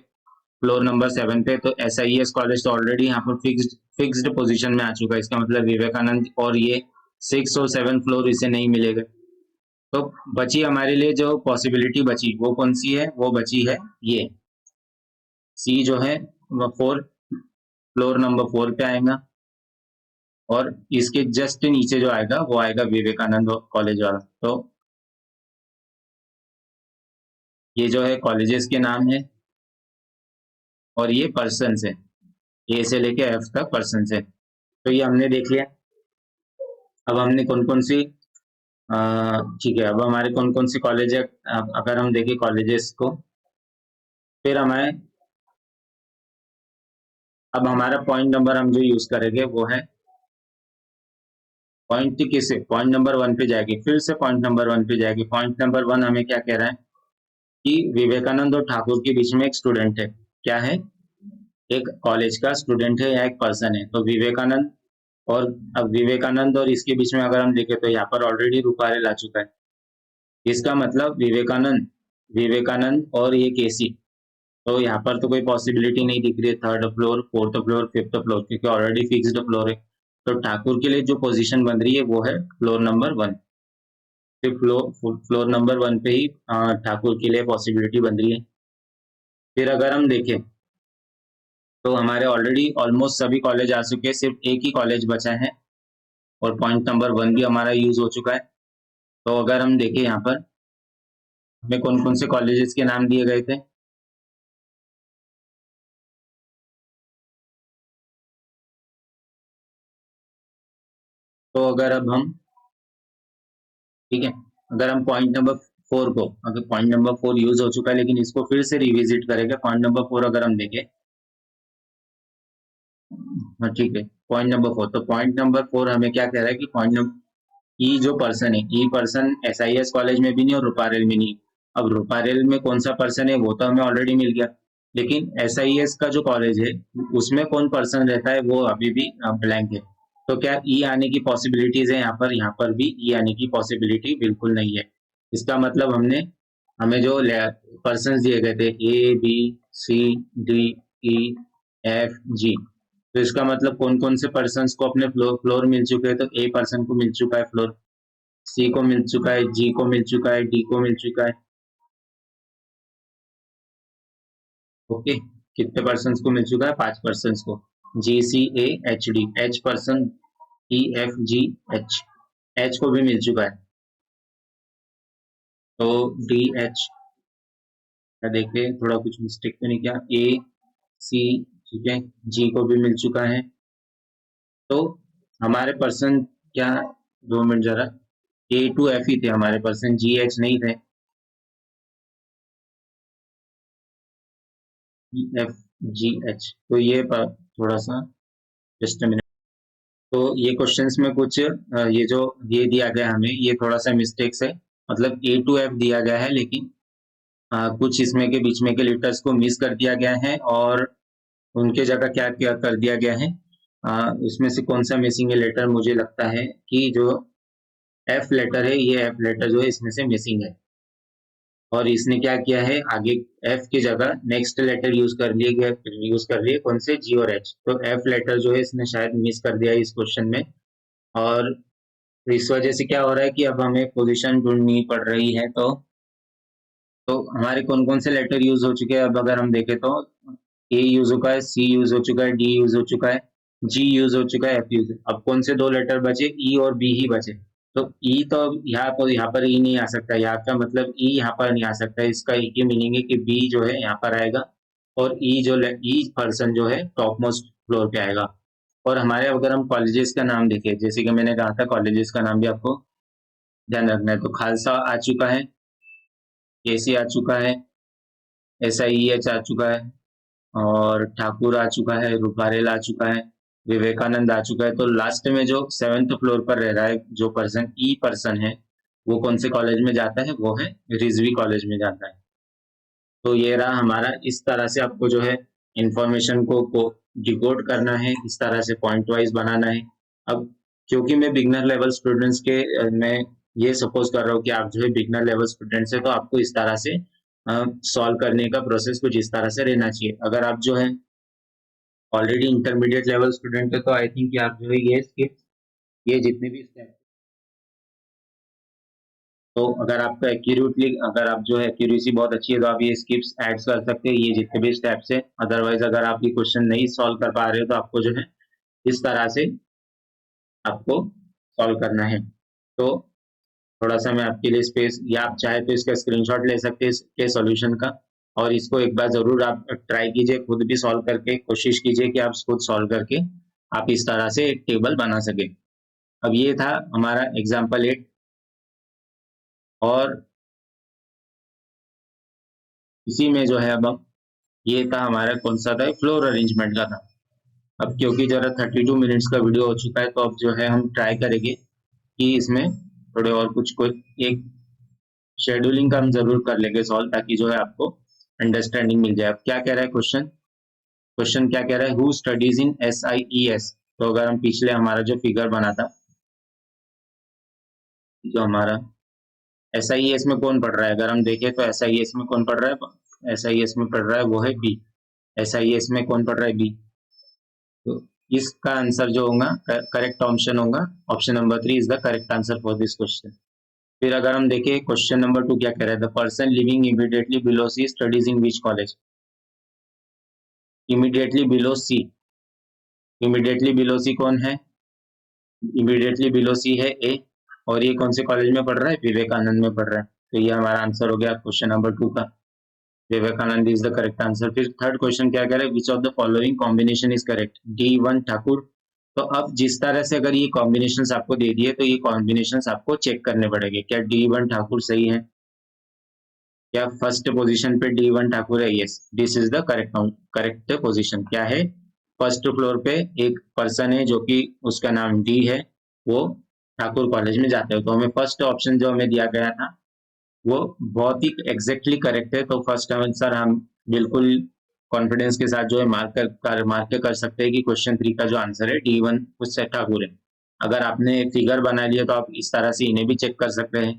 फ्लोर नंबर 7 पे, तो SIES कॉलेज तो ऑलरेडी यहाँ पर फिक्स्ड पोजीशन में आ चुका है। इसका मतलब विवेकानंद और ये 6 और 7 फ्लोर इसे नहीं मिलेगा। तो बची हमारे लिए जो पॉसिबिलिटी बची, वो कौन सी है? वो बची है ये C जो है वो फ्लोर नंबर 4 पे आएगा, और इसके जस्ट नीचे जो आएगा वो आएगा विवेकानंद कॉलेज वाला। तो ये जो है कॉलेजेस के नाम है, और ये पर्सन है, A से लेके F तक पर्सन है। तो ये हमने देख लिया। अब हमने कौन कौन सी ठीक है, अब हमारे कौन कौन सी कॉलेज है अगर हम देखें कॉलेजेस को, फिर हमारे अब हमारा पॉइंट नंबर हम जो यूज करेंगे वो है पॉइंट किसे? पॉइंट नंबर 1 पे जाएगी, फिर से पॉइंट नंबर 1 पे जाएगी। पॉइंट नंबर 1 हमें क्या कह रहा है कि विवेकानंद और ठाकुर के बीच में एक स्टूडेंट है। क्या है? एक कॉलेज का स्टूडेंट है या एक पर्सन है। तो विवेकानंद और अब विवेकानंद और इसके बीच में अगर हम देखें तो यहाँ पर ऑलरेडी रूपारेल आ चुका है। इसका मतलब विवेकानंद विवेकानंद और ये KC, तो यहाँ पर तो कोई पॉसिबिलिटी नहीं दिख रही है third floor, fourth floor, fifth floor, क्योंकि ऑलरेडी फिक्स्ड फ्लोर है। तो ठाकुर के लिए जो पोजीशन बन रही है वो है फ्लोर नंबर 1। फिर फ्लोर नंबर 1 पे ही ठाकुर के लिए पॉसिबिलिटी बन रही है। फिर अगर हम देखें तो हमारे ऑलरेडी ऑलमोस्ट सभी कॉलेज आ चुके हैं, सिर्फ एक ही कॉलेज बचा है, और पॉइंट नंबर 1 भी हमारा यूज हो चुका है। तो अगर हम देखें यहाँ पर हमें कौन कौन से कॉलेजेस के नाम दिए गए थे, तो अगर अब हम ठीक है, अगर हम पॉइंट नंबर 4 को, अगर पॉइंट नंबर 4 यूज हो चुका है लेकिन इसको फिर से रिविजिट करेंगे, पॉइंट नंबर 4 अगर हम देखें, हाँ ठीक है, पॉइंट नंबर 4, तो पॉइंट नंबर 4 हमें क्या कह रहा है कि पॉइंट नंबर ई जो पर्सन है, ई पर्सन SIES कॉलेज में भी नहीं और रूपारेल में नहीं। अब रूपारेल में कौन सा पर्सन है वो तो हमें ऑलरेडी मिल गया, लेकिन SIES का जो कॉलेज है उसमें कौन पर्सन रहता है वो अभी भी ब्लैंक है। तो क्या ई आने की पॉसिबिलिटीज है यहाँ पर भी ई आने की पॉसिबिलिटी बिल्कुल नहीं है। इसका मतलब हमें जो पर्सन दिए गए थे ABCDEFG, तो इसका मतलब कौन कौन से पर्सन को अपने फ्लोर मिल चुके हैं? तो A पर्सन को मिल चुका है फ्लोर, C को मिल चुका है, G को मिल चुका है, D को मिल चुका है। ओके, कितने पर्सन को मिल चुका है? 5 पर्सन को, GCAHD, H person, EFGH, H को भी मिल चुका है। तो DH क्या देखे, थोड़ा कुछ मिस्टेक तो नहीं किया? AC, ठीक है, G को भी मिल चुका है। तो हमारे पर्सन क्या, 2 मिनट जरा, A to F ही थे हमारे पर्सन, GH नहीं थे, EFGH। तो ये थोड़ा सा जस्ट मिनट, तो ये क्वेश्चंस में कुछ ये जो ये दिया गया हमें, ये थोड़ा सा मिस्टेक्स है। मतलब A to F दिया गया है, लेकिन कुछ इसमें के बीच में के लेटर्स को मिस कर दिया गया है और उनके जगह क्या क्या कर दिया गया है। उसमें से कौन सा मिसिंग है लेटर, मुझे लगता है कि जो एफ लेटर है, ये एफ लेटर जो है इसमें से मिसिंग है। और इसने क्या किया है, आगे एफ की जगह नेक्स्ट लेटर यूज कर लिए कौन से, जी और एच। तो एफ लेटर जो है इसने शायद मिस कर दिया है इस क्वेश्चन में। और इस वजह से क्या हो रहा है कि अब हमें पोजीशन ढूंढनी पड़ रही है। तो हमारे कौन कौन से लेटर यूज हो चुके हैं, अब अगर हम देखें तो ए यूज हो चुका है, सी यूज हो चुका है, डी यूज हो चुका है, जी यूज हो चुका है, एफ यूज। अब कौन से दो लेटर बचे, ई और बी ही बचे। तो ई तो यहाँ पर ई नहीं आ सकता, यहाँ का मतलब ई यहाँ पर नहीं आ सकता। इसका एक ही मीनिंग है कि बी जो है यहाँ पर आएगा और ई पर्सन जो है टॉप मोस्ट फ्लोर पे आएगा। और हमारे अगर हम कॉलेजेस का नाम देखें, जैसे कि मैंने कहा था कॉलेजेस का नाम भी आपको ध्यान रखना है। तो खालसा आ चुका है, केसी आ चुका है, SIEH आ चुका है, और ठाकुर आ चुका है, रूपारेल आ चुका है, विवेकानंद आ चुका है। तो लास्ट में जो 7th फ्लोर पर रह रहा है जो पर्सन, ई पर्सन है, वो कौन से कॉलेज में जाता है, वो है रिजवी कॉलेज में जाता है। तो ये रहा हमारा, इस तरह से आपको जो है इंफॉर्मेशन को डिकोड करना है, इस तरह से पॉइंट वाइज बनाना है। अब क्योंकि मैं बिगनर लेवल स्टूडेंट्स के मैं ये सपोज कर रहा हूँ कि आप जो है बिगनर लेवल स्टूडेंट्स है, तो आपको इस तरह से सॉल्व करने का प्रोसेस कुछ इस तरह से रहना चाहिए। अगर आप जो है ऑलरेडी इंटरमीडिएट लेवल स्टूडेंट है, तो आई थिंक कि आप जो है ये जितने भी स्टेप, तो अगर आपका एक्यूरेटली, अगर आप जो है एक्यूरेसी बहुत अच्छी है, तो आप ये स्किप्स ऐड कर सकते हैं, ये जितने भी स्टेप्स है। अदरवाइज अगर आप ये क्वेश्चन नहीं सॉल्व कर पा रहे हो, तो आपको जो है इस तरह से आपको सॉल्व करना है। तो थोड़ा सा मैं आपके लिए स्पेस, या आप चाहे तो इसका स्क्रीनशॉट ले सकते हैं इसके सॉल्यूशन का, और इसको एक बार जरूर आप ट्राई कीजिए, खुद भी सॉल्व करके कोशिश कीजिए कि आप खुद सॉल्व करके आप इस तरह से एक टेबल बना सके। अब ये था हमारा एग्जाम्पल 8। और इसी में जो है अब हम, ये था हमारा कौन सा था, फ्लोर अरेंजमेंट का था। अब क्योंकि जरा 32 मिनट्स का वीडियो हो चुका है, तो अब जो है हम ट्राई करेंगे कि इसमें थोड़े और कुछ कोई एक शेड्यूलिंग का हम जरूर कर लेंगे सॉल्व, ताकि जो है आपको अंडरस्टैंडिंग मिल जाए। अब क्या कह रहा है क्वेश्चन, क्वेश्चन क्या कह रहा है, हु स्टडीज इन SIES। तो अगर हम पिछले हमारा जो फिगर बना था, जो हमारा SIES में कौन पढ़ रहा है, अगर हम देखें तो SIES में कौन पढ़ रहा है, SIES में पढ़ रहा है वो है बी। SIES में कौन पढ़ रहा है, बी। तो इसका आंसर जो होगा, करेक्ट ऑप्शन होगा, option number 3 is the correct answer for this question. फिर अगर हम देखें क्वेश्चन नंबर 2 क्या कह रहा है, the person living immediately below C studies in which college. Immediately below C, immediately below C कौन है, इमीडिएटली बिलो सी है ए, और ये कौन से कॉलेज में पढ़ रहा है, विवेकानंद में पढ़ रहा है। तो ये हमारा आंसर हो गया क्वेश्चन नंबर 2 का, Vivekanand is the correct answer. फिर थर्ड क्वेश्चन क्या कह रहा है, which of the following combination is correct, D1 Thakur. तो अब जिस तरह से अगर ये कॉम्बिनेशन आपको दे दिए, तो ये कॉम्बिनेशन आपको चेक करने पड़ेंगे, क्या D1 ठाकुर सही है, क्या फर्स्ट पोजीशन पे D1 ठाकुर है, yes this is the correct position. क्या है, फर्स्ट फ्लोर पे एक पर्सन है जो कि उसका नाम डी है, वो ठाकुर कॉलेज में जाते हो। तो हमें फर्स्ट ऑप्शन जो हमें दिया गया था वो बहुत ही एग्जैक्टली करेक्ट है। तो फर्स्ट आंसर हम बिल्कुल कॉन्फिडेंस के साथ जो है मार्क कर सकते हैं कि क्वेश्चन 3 का जो आंसर है D1 उससे ठाकुर है। अगर आपने फिगर बना लिया, तो आप इस तरह से इन्हें भी चेक कर सकते हैं,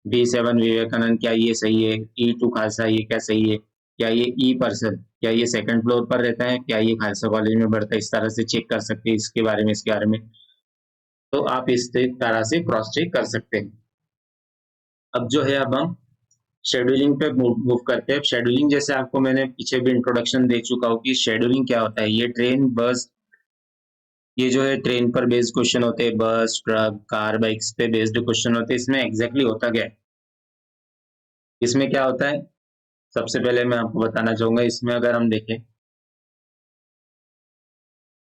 D7 विवेकानंद क्या ये सही है, E2 खालसा ये क्या सही है, क्या ये ई पर्सन क्या ये सेकंड फ्लोर पर रहता है, क्या ये खालसा कॉलेज में पढ़ता है। इस तरह से चेक कर सकते हैं इसके बारे में, इसके बारे में। तो आप इस तरह से क्रॉस चेक कर सकते हैं। अब जो है, अब हम शेड्यूलिंग पे मूव करते हैं। शेड्यूलिंग जैसे आपको मैंने पीछे भी इंट्रोडक्शन दे चुका हूँ कि शेड्यूलिंग क्या होता है। ये ट्रेन, बस, ये जो है ट्रेन पर बेस्ड क्वेश्चन होते हैं, बस, ट्रक, कार, बाइक्स पे बेस्ड क्वेश्चन होते हैं। इसमें एग्जैक्टली होता क्या है, इसमें क्या होता है, सबसे पहले मैं आपको बताना चाहूंगा। इसमें अगर हम देखें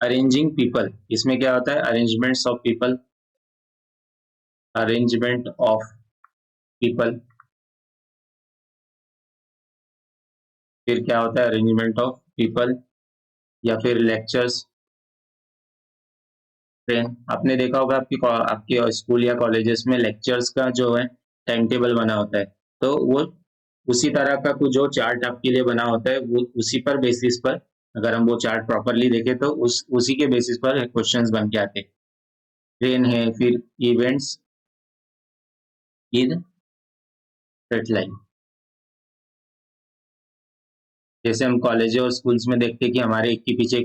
अरेंजिंग पीपल, इसमें क्या होता है, arrangements of people, arrangement of people. फिर क्या होता है, अरेंजमेंट ऑफ पीपल, या फिर लेक्चर्स। ट्रेन, आपने देखा होगा आपके स्कूल या कॉलेजेस में लेक्चर्स का जो है टाइम टेबल बना होता है। तो वो उसी तरह का कुछ जो चार्ट आपके लिए बना होता है वो उसी पर बेसिस पर अगर हम वो चार्ट प्रॉपरली देखें तो उसी के बेसिस पर क्वेश्चंस बन के आते हैं। ट्रेन है, फिर इवेंट्स इन स्ट्रेट लाइन। जैसे हम कॉलेज और स्कूल्स में देखते हैं कि हमारे एक के पीछे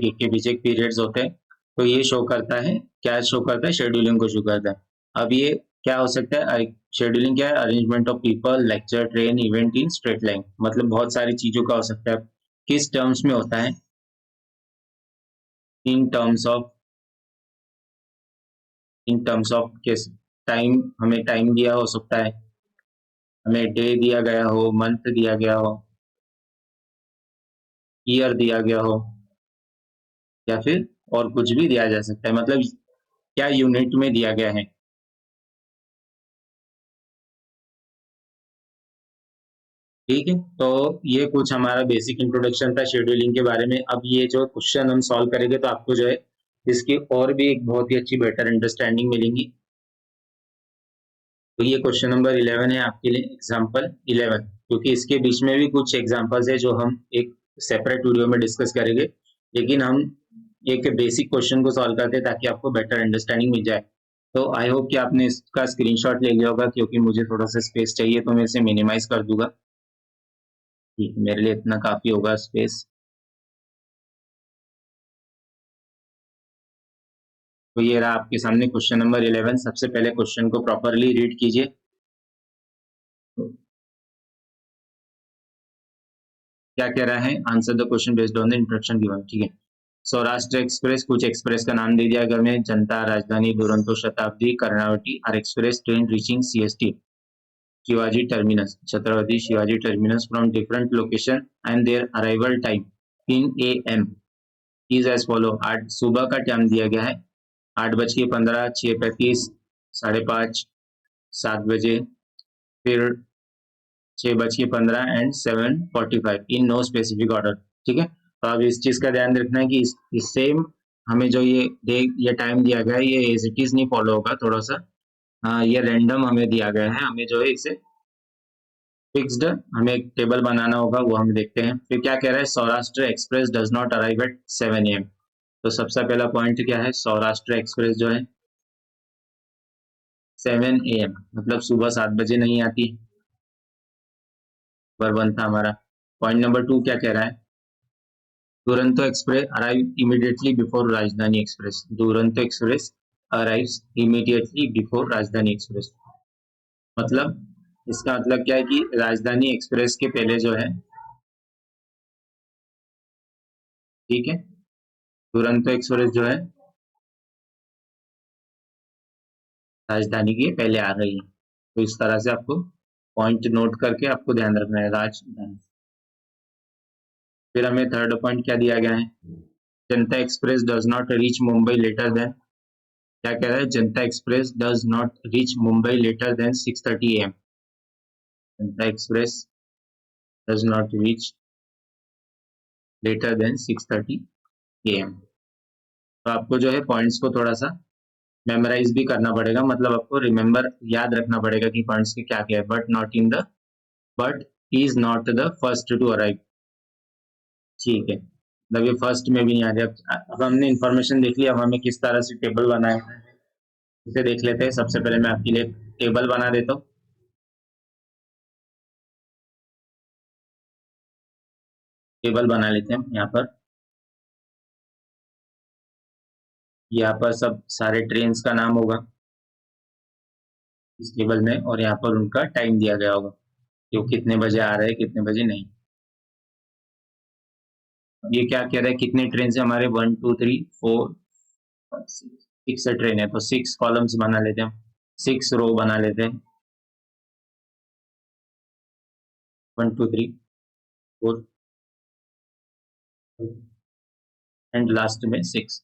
एक पीरियड्स होते हैं, तो ये शो करता है, क्या शो करता है, शेड्यूलिंग को शो करता है। अब ये क्या हो सकता है, शेड्यूलिंग क्या है, arrangement of people, lecture, train, event in straight line, मतलब बहुत सारी चीजों का हो सकता है। किस टर्म्स में होता है, इन टर्म्स ऑफ किस टाइम, हमें टाइम दिया हो सकता है, हमें डे दिया गया हो, मंथ दिया गया हो, ईयर दिया गया हो, या फिर और कुछ भी दिया जा सकता है, मतलब क्या यूनिट में दिया गया है। ठीक है, तो ये कुछ हमारा बेसिक इंट्रोडक्शन था शेड्यूलिंग के बारे में। अब ये जो क्वेश्चन हम सॉल्व करेंगे तो आपको जो है इसकी और भी एक बहुत ही अच्छी बेटर अंडरस्टैंडिंग मिलेंगी। तो ये क्वेश्चन नंबर 11 है आपके लिए, एग्जाम्पल 11, क्योंकि इसके बीच में भी कुछ एग्जाम्पल्स है जो हम एक सेपरेट वीडियो में डिस्कस करेंगे, लेकिन हम एक बेसिक क्वेश्चन को सॉल्व करते हैं ताकि आपको बेटर अंडरस्टैंडिंग मिल जाए। तो आई होप कि आपने इसका स्क्रीनशॉट ले लिया होगा, क्योंकि मुझे थोड़ा सा स्पेस चाहिए तो मैं इसे मिनिमाइज कर दूंगा। ठीक, मेरे लिए इतना काफी होगा स्पेस। तो ये रहा आपके सामने क्वेश्चन नंबर 11। सबसे पहले क्वेश्चन को प्रॉपरली रीड कीजिए। क्या कह रहा है, answer the question based on the instruction given. ठीक है, सौराष्ट्र एक्सप्रेस, कुछ एक्सप्रेस का नाम दे दिया गया हमें, जनता, Rajdhani, Duronto, Shatabdi, Karnavati are express train reaching CST Shivaji terminus, Chhatrapati Shivaji terminus from different location and their arrival time in AM is as follow. 8 सुबह का टाइम दिया गया है, 8:15, 6:35, 5:30, 7 बजे, फिर 6:15 and 7:45 in no specific order. ठीक है, तो अब इस चीज का ध्यान रखना है कि इस सेम हमें जो ये टाइम दिया गया है ये एज इट इज नहीं फॉलो होगा, थोड़ा सा ये रैंडम हमें दिया गया है, हमें जो है इसे फिक्स्ड हमें एक टेबल बनाना होगा, वो हम देखते हैं। फिर क्या कह रहा है, Saurashtra express does not arrive at 7 AM। तो सबसे पहला पॉइंट क्या है, सौराष्ट्र एक्सप्रेस जो है 7 AM मतलब सुबह 7 बजे नहीं आती, नंबर 1 था हमारा। पॉइंट नंबर 2 क्या कह रहा है, Duronto express arrive immediately before Rajdhani express. Duronto express arrives immediately before Rajdhani express, मतलब इसका मतलब क्या है कि राजधानी एक्सप्रेस के पहले जो है, ठीक है, दुरंतो एक्सप्रेस जो है राजधानी के पहले आ रही है। तो इस तरह से आपको पॉइंट नोट करके आपको ध्यान रखना है, राजधानी। फिर हमें थर्ड पॉइंट क्या दिया गया है, Janata express does not reach Mumbai later than, क्या कह रहा है, Janata express does not reach Mumbai later than 6:30 AM। Janata express does not reach later than 6:30 AM। तो आपको जो है पॉइंट्स को थोड़ा सा मेमोराइज भी करना पड़ेगा, मतलब आपको रिमेम्बर याद रखना पड़ेगा कि पॉइंट्स के क्या क्या है। But is not the first to arrive. ठीक है, मतलब ये फर्स्ट में भी नहीं आ रहा। अब हमने इन्फॉर्मेशन देख लिया, अब हमें किस तरह से टेबल बनाए इसे देख लेते हैं। सबसे पहले मैं आपके लिए टेबल बना देता हूँ। टेबल बना लेते हैं यहाँ पर। यहाँ पर सब सारे ट्रेन्स का नाम होगा इस टेबल में, और यहाँ पर उनका टाइम दिया गया होगा कि वो कितने बजे आ रहे हैं, कितने बजे नहीं। अब ये क्या कह रहा है, कितने ट्रेन से हमारे 1 2 3 4 6 ट्रेन है, तो 6 कॉलम्स बना लेते हैं, 6 रो बना लेते हैं, 1 2 3 4 एंड लास्ट में 6।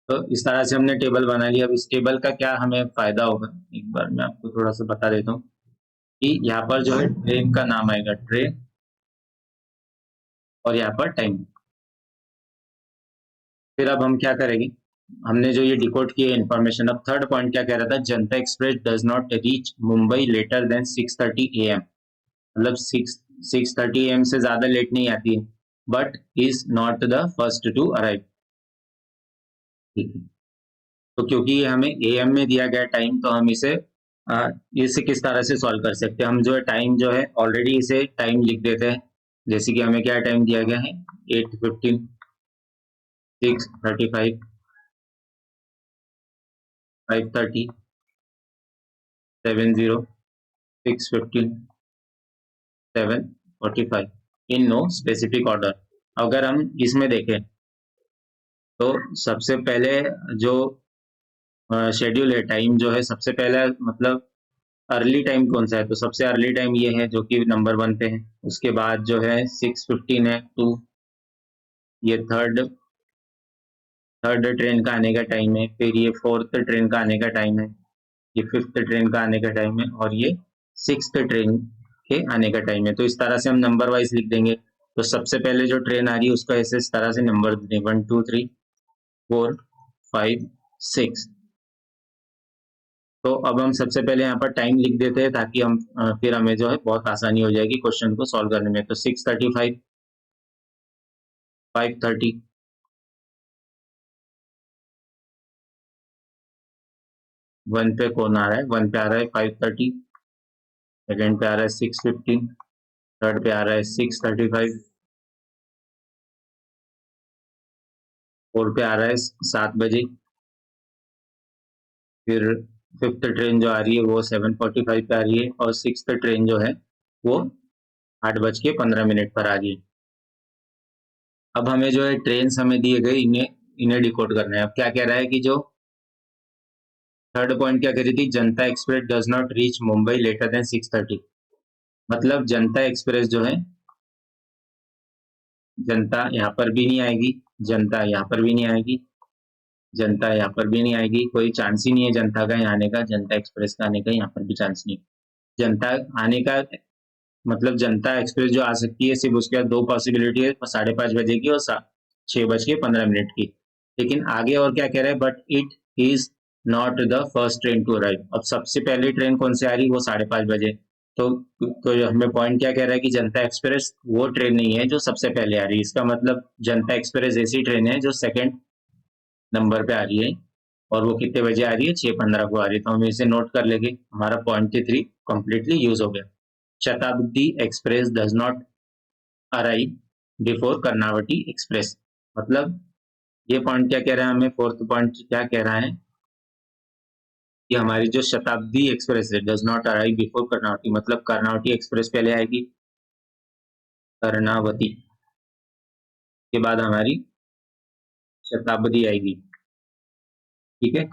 तो इस तरह से हमने टेबल बना लिया। अब इस टेबल का क्या हमें फायदा होगा, एक बार मैं आपको थोड़ा सा बता देता हूँ कि यहाँ पर जो है ट्रेन का नाम आएगा, ट्रेन, और यहाँ पर टाइम। फिर अब हम क्या करेंगे, हमने जो ये डिकोड किया इन्फॉर्मेशन, अब थर्ड पॉइंट क्या कह रहा था, Janata express does not reach Mumbai later than 6:30 AM। मतलब 6:30 AM से ज्यादा लेट नहीं आती है, but is not the first to arrive. ठीक है, तो क्योंकि ये हमें AM में दिया गया टाइम, तो हम इसे किस तरह से सॉल्व कर सकते हैं। हम जो है टाइम जो है ऑलरेडी इसे टाइम लिख देते हैं, जैसे कि हमें क्या टाइम दिया गया है, 8:15, 6:35, 5:30, 7:0, 6:15, 7:45, इन नो स्पेसिफिक ऑर्डर। अगर हम इसमें देखें तो सबसे पहले जो शेड्यूल है, टाइम जो है सबसे पहला, मतलब अर्ली टाइम कौन सा है, तो सबसे अर्ली टाइम ये है जो कि नंबर 1 पे है। उसके बाद जो है 6:15 है, 2, ये थर्ड थर्ड ट्रेन का आने का टाइम है। फिर ये फोर्थ ट्रेन का आने का टाइम है, ये फिफ्थ ट्रेन का आने का टाइम है, और ये सिक्स्थ ट्रेन के आने का टाइम है। तो इस तरह से हम नंबर वाइज लिख देंगे। तो सबसे पहले जो ट्रेन आ रही है उसका ऐसे इस तरह से नंबर दें, 1 2 3 4 5 6। तो अब हम सबसे पहले यहाँ पर टाइम लिख देते हैं, ताकि हम फिर हमें जो है बहुत आसानी हो जाएगी क्वेश्चन को सॉल्व करने में। तो 6:35, 5:30, 1 पे कौन आ रहा है, 1 पे आ रहा है 5:30, सेकंड पे आ रहा है 6:15, थर्ड पे आ रहा है 6:35, फोर्थ पे आ रहा है 7 बजे। फिर फिफ्थ ट्रेन जो आ रही है वो 7:45 पे आ रही है, और सिक्स्थ ट्रेन जो है वो 8:15 पर आ रही है। अब हमें जो है ट्रेन हमें दिए गए, इन्हें इन्हें डिकोड करना है। अब क्या कह रहा है कि जो थर्ड पॉइंट क्या कह रही थी, Janata express does not reach Mumbai later than 6:30। मतलब जनता एक्सप्रेस जो है, जनता यहाँ पर भी नहीं आएगी, जनता यहाँ पर भी नहीं आएगी, जनता यहाँ पर भी नहीं आएगी, कोई चांस ही नहीं है जनता का यहाँ आने का, जनता एक्सप्रेस का आने का यहाँ पर भी चांस नहीं। जनता आने का मतलब जनता एक्सप्रेस जो आ सकती है, सिर्फ उसके बाद दो पॉसिबिलिटी है, 5:30 बजे की और 6:15 की। लेकिन आगे और क्या कह रहा है, but it is not the first train to arrive. अब सबसे पहली ट्रेन कौन सी आ रही है, वो 5:30 बजे। तो हमें पॉइंट क्या कह रहा है कि जनता एक्सप्रेस वो ट्रेन नहीं है जो सबसे पहले आ रही है। इसका मतलब जनता एक्सप्रेस ऐसी ट्रेन है जो सेकंड नंबर पे आ रही है, और वो कितने बजे आ रही है, 6:15 को आ रही है। तो हम इसे नोट कर लेंगे, हमारा पॉइंट 3 कंप्लीटली यूज हो गया। शताब्दी express does not arrive before Karnavati express. मतलब ये पॉइंट क्या कह रहा है, हमें फोर्थ पॉइंट क्या कह रहा है कि हमारी जो शताब्दी एक्सप्रेस है does not arrive before Karnavati, मतलब कर्नावती एक्सप्रेस पहले आएगी, कर्नावती के बाद हमारी शताब्दी आएगी। ठीक है,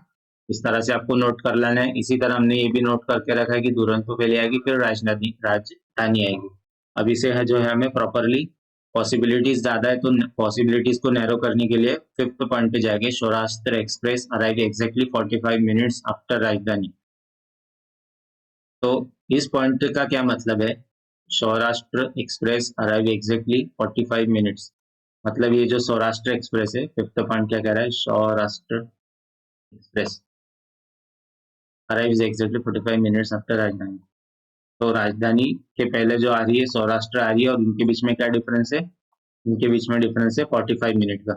इस तरह से आपको नोट कर लेना है। इसी तरह हमने ये भी नोट करके रखा है कि दुरंतो पहले आएगी, फिर राजधानी आएगी। अब इसे है जो है हमें प्रॉपरली, पॉसिबिलिटीज ज्यादा है तो पॉसिबिलिटीज को नैरो करने के लिए फिफ्थ पॉइंट पे जाएंगे, Saurashtra express arrive exactly 45 minutes after राजधानी। तो इस पॉइंट का क्या मतलब है, Saurashtra express arrive exactly 45 minutes. मतलब ये जो सौराष्ट्र एक्सप्रेस है, फिफ्थ पॉइंट क्या कह रहा है, Saurashtra express arrives exactly 45 minutes after राजधानी। तो राजधानी के पहले जो आ रही है सौराष्ट्र आ रही है, और उनके बीच में क्या डिफरेंस है, उनके बीच में डिफरेंस है 45 मिनट का।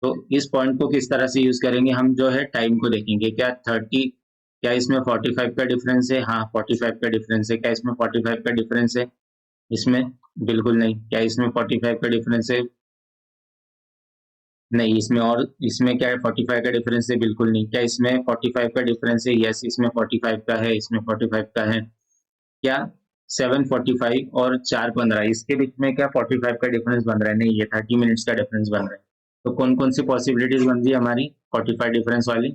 तो इस पॉइंट को किस तरह से यूज करेंगे, हम जो है टाइम को देखेंगे, क्या 30, क्या इसमें 45 का डिफरेंस है, हाँ 45 का डिफरेंस है। क्या इसमें 45 का डिफरेंस है, इसमें बिल्कुल नहीं। क्या इसमें 45 का डिफरेंस है, नहीं इसमें। और इसमें क्या है, 45 का डिफरेंस है, बिल्कुल नहीं। क्या इसमें 45 का डिफरेंस है, यस इसमें 45 का है, इसमें 45 का है। क्या 7:45 और 4:15 इसके बीच में क्या 45 का डिफरेंस बन रहा है, नहीं ये 30 मिनट्स का डिफरेंस बन रहा है। तो कौन कौन सी पॉसिबिलिटीज बन रही है हमारी 45 डिफरेंस वाली,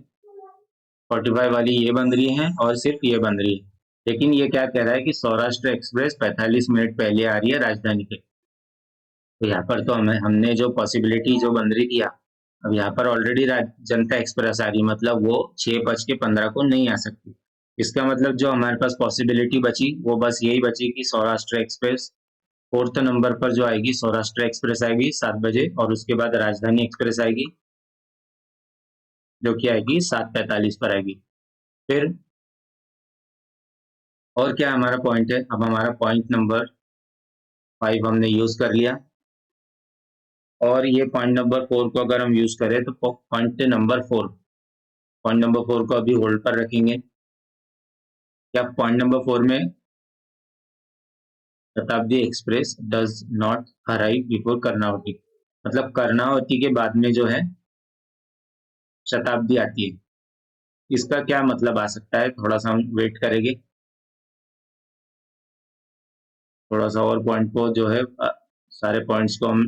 45 वाली ये बन रही है, और सिर्फ ये बन रही है। लेकिन ये क्या कह रहा है कि सौराष्ट्र एक्सप्रेस 45 मिनट पहले आ रही है राजधानी के। तो यहाँ पर तो हमने जो पॉसिबिलिटी जो बन रही थी, अब यहाँ पर ऑलरेडी जनता एक्सप्रेस आ रही है, मतलब वो 6:15 को नहीं आ सकती। इसका मतलब जो हमारे पास पॉसिबिलिटी बची वो बस यही बची कि सौराष्ट्र एक्सप्रेस फोर्थ नंबर पर जो आएगी, सौराष्ट्र एक्सप्रेस आएगी 7 बजे, और उसके बाद राजधानी एक्सप्रेस आएगी जो कि आएगी 7:45 पर आएगी। फिर और क्या हमारा पॉइंट है, अब हमारा पॉइंट नंबर 5 हमने यूज कर लिया, और ये पॉइंट नंबर 4 को अगर हम यूज करें तो पॉइंट नंबर 4 को अभी होल्ड पर रखेंगे। क्या पॉइंट नंबर 4 में शताब्दी express does not arrive before Karnavati, मतलब कर्नावती के बाद में जो है शताब्दी आती है। इसका क्या मतलब आ सकता है, थोड़ा सा हम वेट करेंगे, थोड़ा सा और पॉइंट को जो है सारे पॉइंट्स को हम,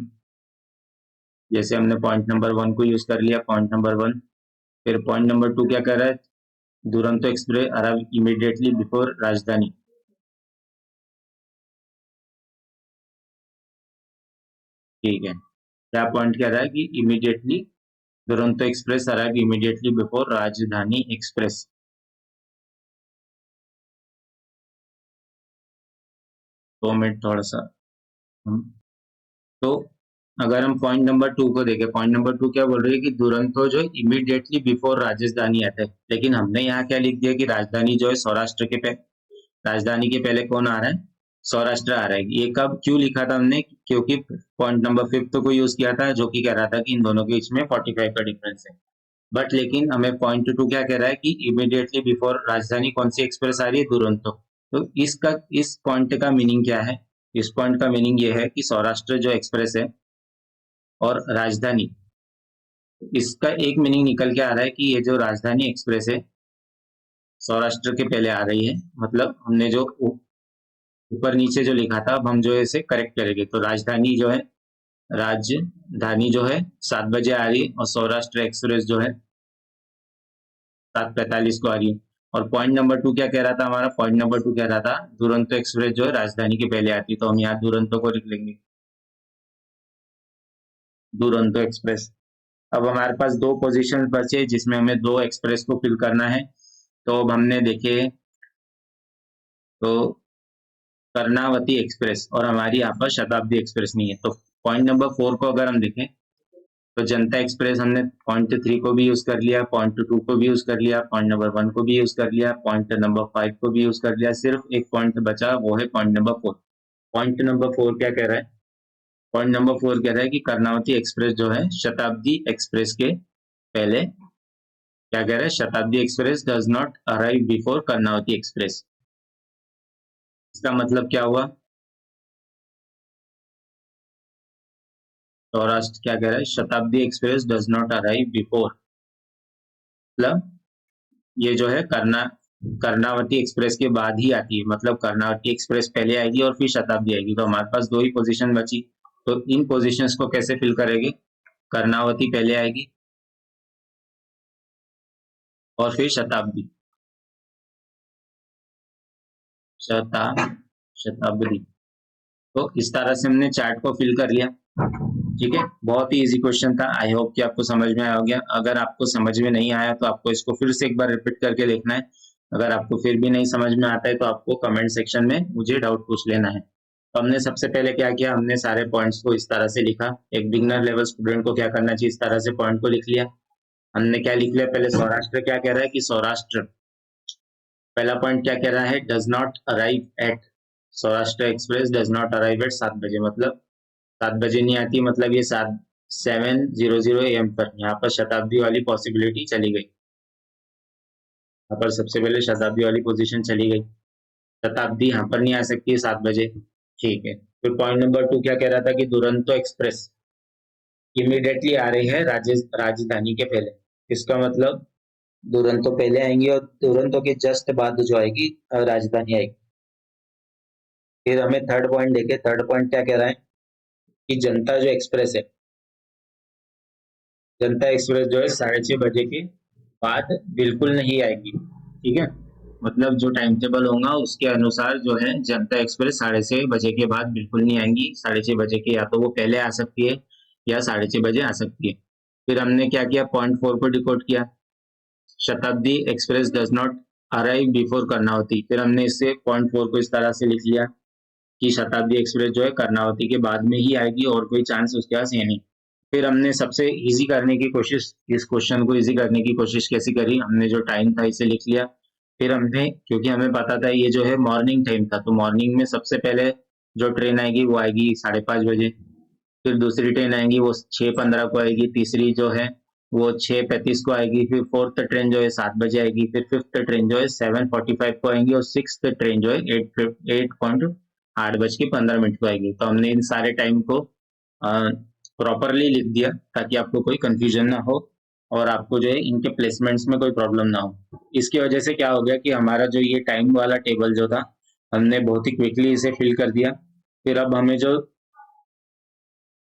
जैसे हमने पॉइंट नंबर 1 को यूज कर लिया, पॉइंट नंबर 1, फिर पॉइंट नंबर 2 क्या कह रहा है, Duronto express arrive immediately before राजधानी। ठीक है, क्या पॉइंट कह रहा है कि immediately Duronto express arrive immediately before Rajdhani express. 2 minute थोड़ा सा तो अगर हम पॉइंट नंबर 2 को देखें, पॉइंट नंबर 2 क्या बोल रही है कि दुरंतो जो इमीडिएटली बिफोर राजधानी आता है, लेकिन हमने यहाँ क्या लिख दिया कि राजधानी जो है सौराष्ट्र के राजधानी के पहले कौन आ रहा है, सौराष्ट्र आ रहा है। ये कब क्यों लिखा था हमने, क्योंकि पॉइंट नंबर 5 को यूज किया था, जो कि कह रहा था कि इन दोनों के बीच में 45 का डिफरेंस है। बट लेकिन हमें पॉइंट 2 क्या कह रहा है कि इमीडिएटली बिफोर राजधानी कौन सी एक्सप्रेस आ रही है, दुरंतो। तो इस पॉइंट का मीनिंग क्या है, इस पॉइंट का मीनिंग ये है कि सौराष्ट्र जो एक्सप्रेस है और राजधानी, इसका एक मीनिंग निकल के आ रहा है कि ये जो राजधानी एक्सप्रेस है सौराष्ट्र के पहले आ रही है, मतलब हमने जो ऊपर नीचे जो लिखा था, अब हम जो है इसे करेक्ट करेंगे। तो राजधानी जो है 7 बजे आ रही है, और सौराष्ट्र एक्सप्रेस जो है 7:45 को आ रही है। और पॉइंट नंबर 2 क्या कह रहा था, हमारा पॉइंट नंबर 2 कह रहा था दुरंतो एक्सप्रेस जो है राजधानी के पहले आती है, तो हम यहाँ दुरंतो को लिख लेंगे, दुरंतो एक्सप्रेस। अब हमारे पास 2 पोजीशन बचे जिसमें हमें 2 एक्सप्रेस को फिल करना है। तो अब हमने देखे तो कर्णावती एक्सप्रेस और हमारी यहाँ पर शताब्दी एक्सप्रेस नहीं है। तो पॉइंट नंबर 4 को अगर हम देखें तो जनता एक्सप्रेस हमने पॉइंट 3 को भी यूज कर लिया, पॉइंट 2 को भी यूज कर लिया, पॉइंट नंबर 1 को भी यूज कर लिया, पॉइंट नंबर 5 को भी यूज कर लिया, सिर्फ एक पॉइंट बचा, वो है पॉइंट नंबर 4। पॉइंट नंबर 4 क्या कह रहा है, पॉइंट नंबर 4 कह रहा है कि कर्णावती एक्सप्रेस जो है शताब्दी एक्सप्रेस के पहले, क्या कह रहा है, शताब्दी express does not arrive before Karnavati express. इसका मतलब क्या हुआ, सौराष्ट्र क्या कह रहा है, शताब्दी express does not arrive before, मतलब ये जो है कर्णावती एक्सप्रेस के बाद ही आती है, मतलब कर्णावती एक्सप्रेस पहले आएगी और फिर शताब्दी आएगी। तो हमारे पास 2 ही पोजीशन बची, तो इन पोजीशंस को कैसे फिल करेंगे, कर्णावती पहले आएगी और फिर शताब्दी। तो इस तरह से हमने चार्ट को फिल कर लिया। ठीक है, बहुत ही इजी क्वेश्चन था, आई होप कि आपको समझ में आ गया। अगर आपको समझ में नहीं आया तो आपको इसको फिर से एक बार रिपीट करके देखना है। अगर आपको फिर भी नहीं समझ में आता है तो आपको कमेंट सेक्शन में मुझे डाउट पूछ लेना है। तो हमने सबसे पहले क्या किया, हमने सारे पॉइंट्स को इस तरह से लिखा। एक बिगनर लेवल स्टूडेंट को क्या करना चाहिए, इस तरह से पॉइंट को लिख लिया। हमने क्या लिख लिया, पहले सौराष्ट्र क्या कह रहा है कि सौराष्ट्र, पहला पॉइंट क्या कह रहा है, does not arrive at, Saurashtra express does not arrive at 7 बजे, मतलब 7 बजे नहीं आती, मतलब ये 7:00 AM पर यहाँ पर शताब्दी वाली पॉसिबिलिटी चली गई। यहाँ पर सबसे पहले शताब्दी वाली पोजीशन चली गई, शताब्दी यहाँ पर नहीं आ सकती है 7 बजे। ठीक है, फिर पॉइंट नंबर 2 क्या कह रहा था कि दुरंतो एक्सप्रेस इमीडिएटली आ रही है राजधानी के पहले। इसका मतलब दुरंतो पहले आएंगी और दुरंतो के जस्ट बाद जो आएगी राजधानी आएगी। फिर हमें थर्ड पॉइंट देखे, थर्ड पॉइंट क्या कह रहा है कि जनता जो एक्सप्रेस है, जनता एक्सप्रेस जो है 6:30 बजे के बाद बिल्कुल नहीं आएगी। ठीक है, मतलब जो टाइम टेबल होगा उसके अनुसार जो है जनता एक्सप्रेस 6:30 बजे के बाद बिल्कुल नहीं आएंगी। 6:30 बजे के या तो वो पहले आ सकती है या 6:30 बजे आ सकती है। फिर हमने क्या किया, पॉइंट 4 को डिकोड किया, शताब्दी express does not arrive before Karnavati. फिर हमने इससे पॉइंट 4 को इस तरह से लिख लिया कि शताब्दी एक्सप्रेस जो है कर्णावती के बाद में ही आएगी और कोई चांस उसके पास है नहीं। फिर हमने सबसे इजी करने की कोशिश, इस क्वेश्चन को इजी करने की कोशिश कैसी करी, हमने जो टाइम था इसे लिख लिया फिर हमने, क्योंकि हमें पता था ये जो है मॉर्निंग टाइम था, तो मॉर्निंग में सबसे पहले जो ट्रेन आएगी वो आएगी 5:30 बजे, फिर दूसरी ट्रेन आएगी वो 6:15 को आएगी, तीसरी जो है वो 6:35 को आएगी, फिर फोर्थ ट्रेन जो है 7 बजे आएगी, फिर फिफ्थ ट्रेन जो है 7:45 को आएगी, और सिक्स ट्रेन जो है 8:15 को आएगी। तो हमने इन सारे टाइम को प्रॉपरली लिख दिया ताकि आपको कोई कंफ्यूजन ना हो और आपको जो है इनके प्लेसमेंट्स में कोई प्रॉब्लम ना हो। इसकी वजह से क्या हो गया कि हमारा जो ये टाइम वाला टेबल जो था, हमने बहुत ही क्विकली इसे फिल कर दिया। फिर अब हमें जो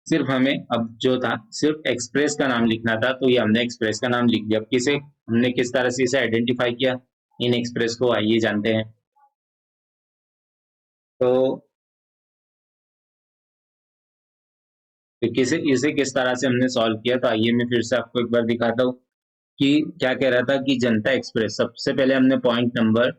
सिर्फ हमें अब जो था सिर्फ एक्सप्रेस का नाम लिखना था, तो ये हमने एक्सप्रेस का नाम लिख दिया। अब किसे हमने किस तरह से इसे आइडेंटिफाई किया इन एक्सप्रेस को, आइए जानते हैं। तो किसे इसे किस तरह से हमने सॉल्व किया, तो आइए मैं फिर से आपको एक बार दिखाता हूँ कि क्या कह रहा था कि जनता एक्सप्रेस, सबसे पहले हमने पॉइंट नंबर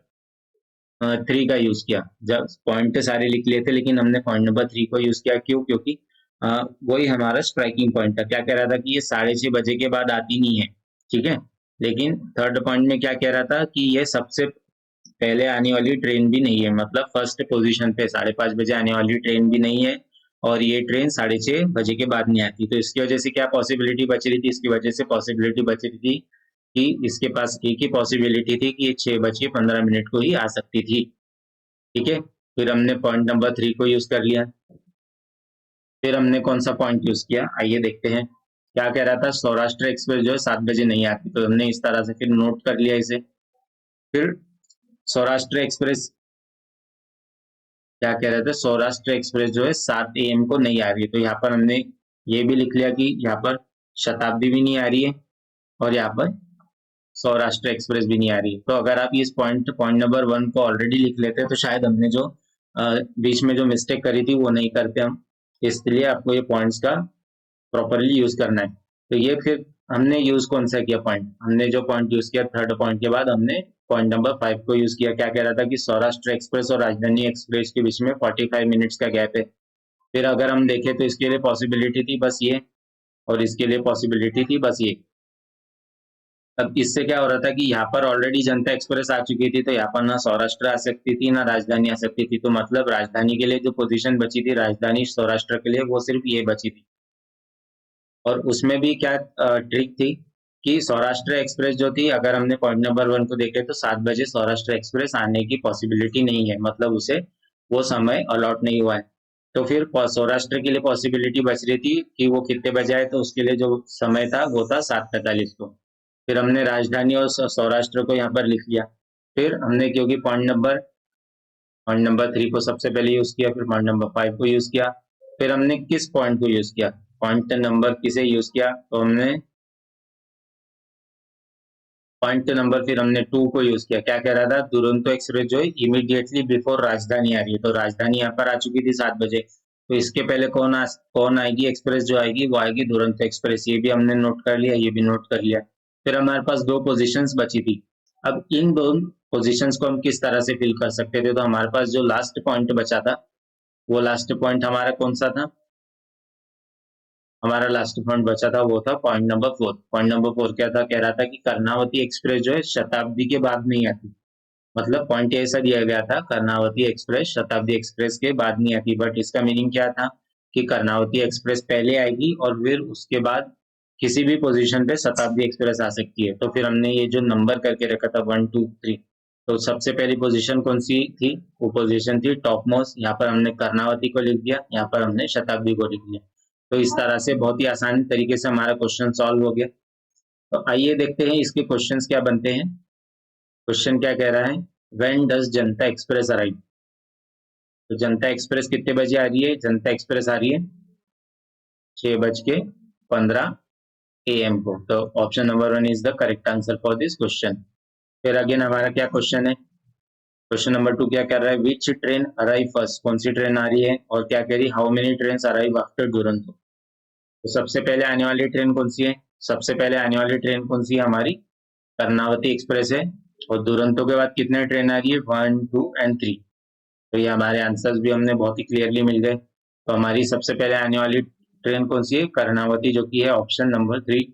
3 का यूज किया। जब पॉइंट तो सारे लिख लिए थे लेकिन हमने पॉइंट नंबर 3 को यूज किया, क्यों? क्योंकि वही हमारा स्ट्राइकिंग पॉइंट था। क्या कह रहा था कि ये 6:30 बजे के बाद आती नहीं है, ठीक है। लेकिन थर्ड पॉइंट में क्या कह रहा था कि ये सबसे पहले आने वाली ट्रेन भी नहीं है, मतलब फर्स्ट पोजीशन पे 5:30 बजे आने वाली ट्रेन भी नहीं है, और ये ट्रेन 6:30 बजे के बाद नहीं आती। तो इसकी वजह से क्या पॉसिबिलिटी बच रही थी? इसकी वजह से पॉसिबिलिटी बच रही थी कि इसके पास एक ही पॉसिबिलिटी थी कि ये 6:15 को ही आ सकती थी, ठीक है। फिर हमने पॉइंट नंबर 3 को यूज कर लिया। फिर हमने कौन सा पॉइंट यूज किया, आइए देखते हैं। क्या कह रहा था? सौराष्ट्र एक्सप्रेस जो है 7 बजे नहीं आती, तो हमने इस तरह से फिर नोट कर लिया इसे। फिर सौराष्ट्र एक्सप्रेस क्या कह रहे थे? सौराष्ट्र एक्सप्रेस जो है 7 AM को नहीं आ रही है, तो यहाँ पर हमने ये भी लिख लिया कि यहाँ पर शताब्दी भी नहीं आ रही है और यहाँ पर सौराष्ट्र एक्सप्रेस भी नहीं आ रही है। तो अगर आप इस पॉइंट नंबर 1 को ऑलरेडी लिख लेते तो शायद हमने जो बीच में जो मिस्टेक करी थी वो नहीं करते हम। इसलिए आपको ये पॉइंट्स का प्रॉपरली यूज करना है। तो ये फिर हमने यूज कौन सा किया पॉइंट? हमने जो पॉइंट यूज किया थर्ड पॉइंट के बाद, हमने पॉइंट नंबर 5 को यूज किया। क्या कह रहा था कि सौराष्ट्र एक्सप्रेस और राजधानी एक्सप्रेस के बीच में 45 मिनट्स का गैप है। फिर अगर हम देखें तो इसके लिए पॉसिबिलिटी थी बस ये, और इसके लिए पॉसिबिलिटी थी बस ये। अब इससे क्या हो रहा था कि यहाँ पर ऑलरेडी जनता एक्सप्रेस आ चुकी थी, तो यहाँ पर ना सौराष्ट्र आ सकती थी ना राजधानी आ सकती थी। तो मतलब राजधानी के लिए जो पोजीशन बची थी, राजधानी सौराष्ट्र के लिए, वो सिर्फ ये बची थी। और उसमें भी क्या ट्रिक थी कि सौराष्ट्र एक्सप्रेस जो थी, अगर हमने पॉइंट नंबर 1 को देखे तो 7 बजे सौराष्ट्र एक्सप्रेस आने की पॉसिबिलिटी नहीं है, मतलब उसे वो समय अलॉट नहीं हुआ है। तो फिर सौराष्ट्र के लिए पॉसिबिलिटी बच रही थी कि वो कितने बजे आए, तो उसके लिए जो समय था वो था 7:45 को। फिर हमने राजधानी और सौराष्ट्र को यहाँ पर लिख लिया। फिर हमने, क्योंकि पॉइंट नंबर 3 को सबसे पहले यूज किया, फिर पॉइंट नंबर 5 को यूज किया। फिर हमने किस पॉइंट को यूज किया? पॉइंट नंबर किसे यूज किया? तो हमने पॉइंट नंबर फिर हमने 2 को यूज किया। क्या कह रहा था? दुरंतो एक्सप्रेस जो है इमीडिएटली बिफोर राजधानी आ रही है, तो राजधानी यहाँ पर आ चुकी थी 7 बजे, तो इसके पहले कौन आएगी एक्सप्रेस जो आएगी? वो आएगी दुरंतो एक्सप्रेस। ये भी हमने नोट कर लिया, ये भी नोट कर लिया। फिर हमारे पास 2 पोजीशंस बची थी। अब इन 2 पोजीशंस को हम किस तरह से फिल कर सकते थे? तो हमारे पास जो लास्ट पॉइंट बचा था, वो लास्ट पॉइंट हमारा कौन सा था? हमारा लास्ट पॉइंट बचा था वो था पॉइंट नंबर 4। पॉइंट नंबर 4 क्या था? कह रहा था कि कर्णावती एक्सप्रेस जो है शताब्दी के बाद नहीं आती। मतलब पॉइंट ऐसा दिया गया था, कर्णावती एक्सप्रेस शताब्दी एक्सप्रेस के बाद नहीं आती, बट इसका मीनिंग क्या था कि कर्णावती एक्सप्रेस पहले आएगी और फिर उसके बाद किसी भी पोजीशन पे शताब्दी एक्सप्रेस आ सकती है। तो फिर हमने ये जो नंबर करके रखा था 1 2 3, तो सबसे पहली पोजीशन कौन सी थी? वो पोजीशन थी टॉप मोस्ट। यहाँ पर हमने कर्णावती को लिख दिया, यहाँ पर हमने शताब्दी को लिख दिया। तो इस तरह से बहुत ही आसान तरीके से हमारा क्वेश्चन सॉल्व हो गया। तो आइए देखते हैं इसके क्वेश्चंस क्या बनते हैं। क्वेश्चन क्या कह रहा है? When does Janata express arrive? तो जनता एक्सप्रेस कितने बजे आ रही है? जनता एक्सप्रेस आ रही है 6:15 AM को। तो option number 1 is the correct answer for this question. फिर अगेन हमारा क्या क्वेश्चन है? क्वेश्चन नंबर 2 क्या कर रहा है? विच ट्रेन अराइव फर्स्ट? कौन सी ट्रेन आ रही है? और क्या कह रही है? How many train arrive after Duronto? तो सबसे पहले आने वाली ट्रेन कौन सी है? सबसे पहले आने वाली ट्रेन कौन सी है? हमारी कर्णावती एक्सप्रेस है। और दुरंतो के बाद कितने ट्रेन आ रही है? 1 2 एंड 3। तो ये हमारे आंसर्स भी हमने बहुत ही क्लियरली मिल गए। तो हमारी सबसे पहले आने वाली ट्रेन कौन सी है? कर्णावती, जो कि है ऑप्शन नंबर 3।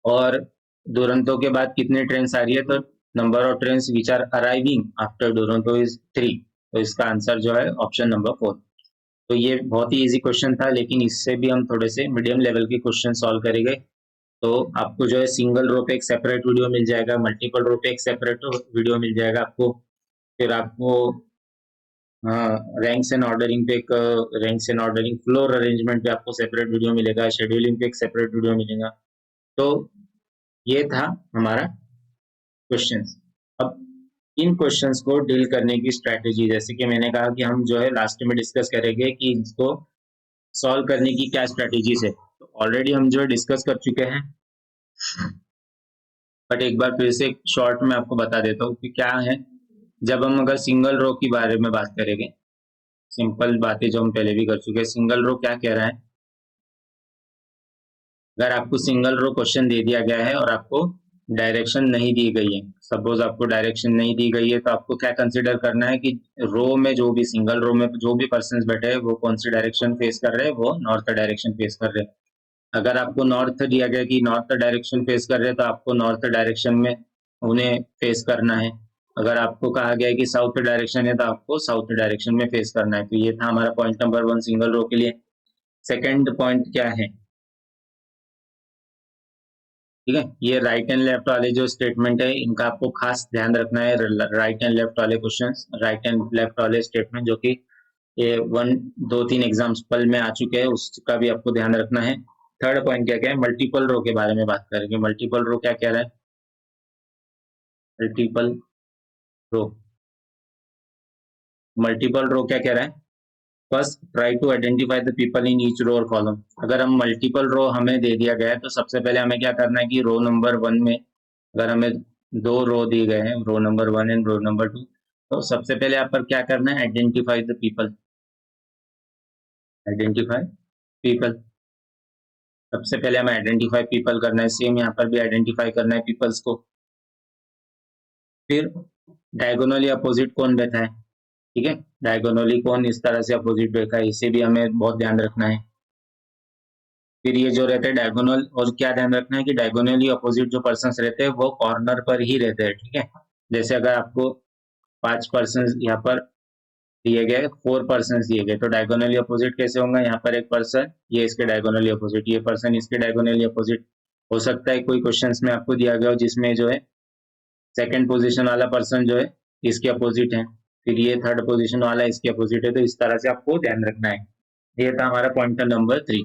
और दुरंतो के बाद कितनी ट्रेन आ रही है? तो number of trains which are arriving after Toronto is 3। तो इसका आंसर जो है ऑप्शन नंबर 4। तो ये बहुत ही इजी क्वेश्चन था, लेकिन इससे भी हम थोड़े से मीडियम लेवल के क्वेश्चन सॉल्व करेंगे। तो आपको जो है सिंगल रो पे एक सेपरेट वीडियो मिल जाएगा, मल्टीपल रो पे एक सेपरेट वीडियो मिल जाएगा आपको। फिर आपको रैंक्स एंड ऑर्डरिंग पे एक ranks and ordering floor arrangement पे आपको सेपरेट वीडियो मिलेगा, शेड्यूलिंग पे एक सेपरेट वीडियो मिलेगा। तो ये था हमारा क्वेश्चंस। अब इन क्वेश्चंस को डील करने की स्ट्रैटेजी, जैसे कि मैंने कहा कि हम जो है लास्ट में डिस्कस करेंगे कि इसको सॉल्व करने की क्या स्ट्रैटेजीज है। तो ऑलरेडी हम जो है डिस्कस कर चुके हैं, बट एक बार फिर से शॉर्ट में आपको बता देता हूँ कि क्या है। जब हम अगर सिंगल रो के बारे में बात करेंगे, सिंपल बातें जो हम पहले भी कर चुके हैं, सिंगल रो क्या कह रहा है। अगर आपको सिंगल रो क्वेश्चन दे दिया गया है और आपको डायरेक्शन नहीं दी गई है, सपोज आपको डायरेक्शन नहीं दी गई है, तो आपको क्या कंसिडर करना है कि रो में जो भी सिंगल रो में जो भी पर्सन बैठे हैं वो कौन सी डायरेक्शन फेस कर रहे हैं, वो नॉर्थ डायरेक्शन फेस कर रहे हैं। अगर आपको नॉर्थ दिया गया कि नॉर्थ डायरेक्शन फेस कर रहे हैं, तो आपको नॉर्थ डायरेक्शन में उन्हें फेस करना है। अगर आपको कहा गया है कि साउथ डायरेक्शन है, तो आपको साउथ डायरेक्शन में फेस करना है। तो ये था हमारा पॉइंट नंबर 1 सिंगल रो के लिए। सेकेंड पॉइंट क्या है, ठीक है, ये राइट एंड लेफ्ट वाले जो स्टेटमेंट है इनका आपको खास ध्यान रखना है। राइट एंड लेफ्ट वाले क्वेश्चंस, राइट एंड लेफ्ट वाले स्टेटमेंट जो कि ये 1 2 3 एग्जाम्स पल में आ चुके हैं, उसका भी आपको ध्यान रखना है। थर्ड पॉइंट क्या क्या है, मल्टीपल रो के बारे में बात करेंगे। मल्टीपल रो क्या कह रहा है, मल्टीपल रो, मल्टीपल रो क्या कह रहा है। First try to identify the people in each row और कॉलम। अगर हम मल्टीपल रो हमें दे दिया गया है, तो सबसे पहले हमें क्या करना है कि रो नंबर 1 में अगर हमें 2 रो दिए गए हैं, row number 1 and row number 2, तो सबसे पहले आप पर क्या करना है, identify the people. Identify people, सबसे पहले हमें आइडेंटिफाई पीपल करना है। सेम यहाँ पर भी आइडेंटिफाई करना है पीपल्स को। फिर डायगोनली अपोजिट कौन बैठा है, ठीक है, डायगोनली कौन इस तरह से अपोजिट बैठा है, इसे भी हमें बहुत ध्यान रखना है। फिर ये जो रहता है डायगोनल, और क्या ध्यान रखना है कि डायगोनली अपोजिट जो पर्सन रहते हैं वो कॉर्नर पर ही रहते हैं, ठीक है। जैसे अगर आपको 5 पर्सन यहाँ पर दिए गए, 4 पर्सन दिए गए, तो डायगोनली अपोजिट कैसे होंगे, यहाँ पर एक पर्सन, ये इसके डायगोनली अपोजिट, ये पर्सन इसके डायगोनली अपोजिट। हो सकता है कोई क्वेश्चंस में आपको दिया गया हो जिसमें जो है सेकंड पोजीशन वाला पर्सन जो है इसके अपोजिट है, फिर ये थर्ड पोजीशन वाला इसके अपोजिट है, तो इस तरह से आपको ध्यान रखना है। ये था हमारा पॉइंटर नंबर 3।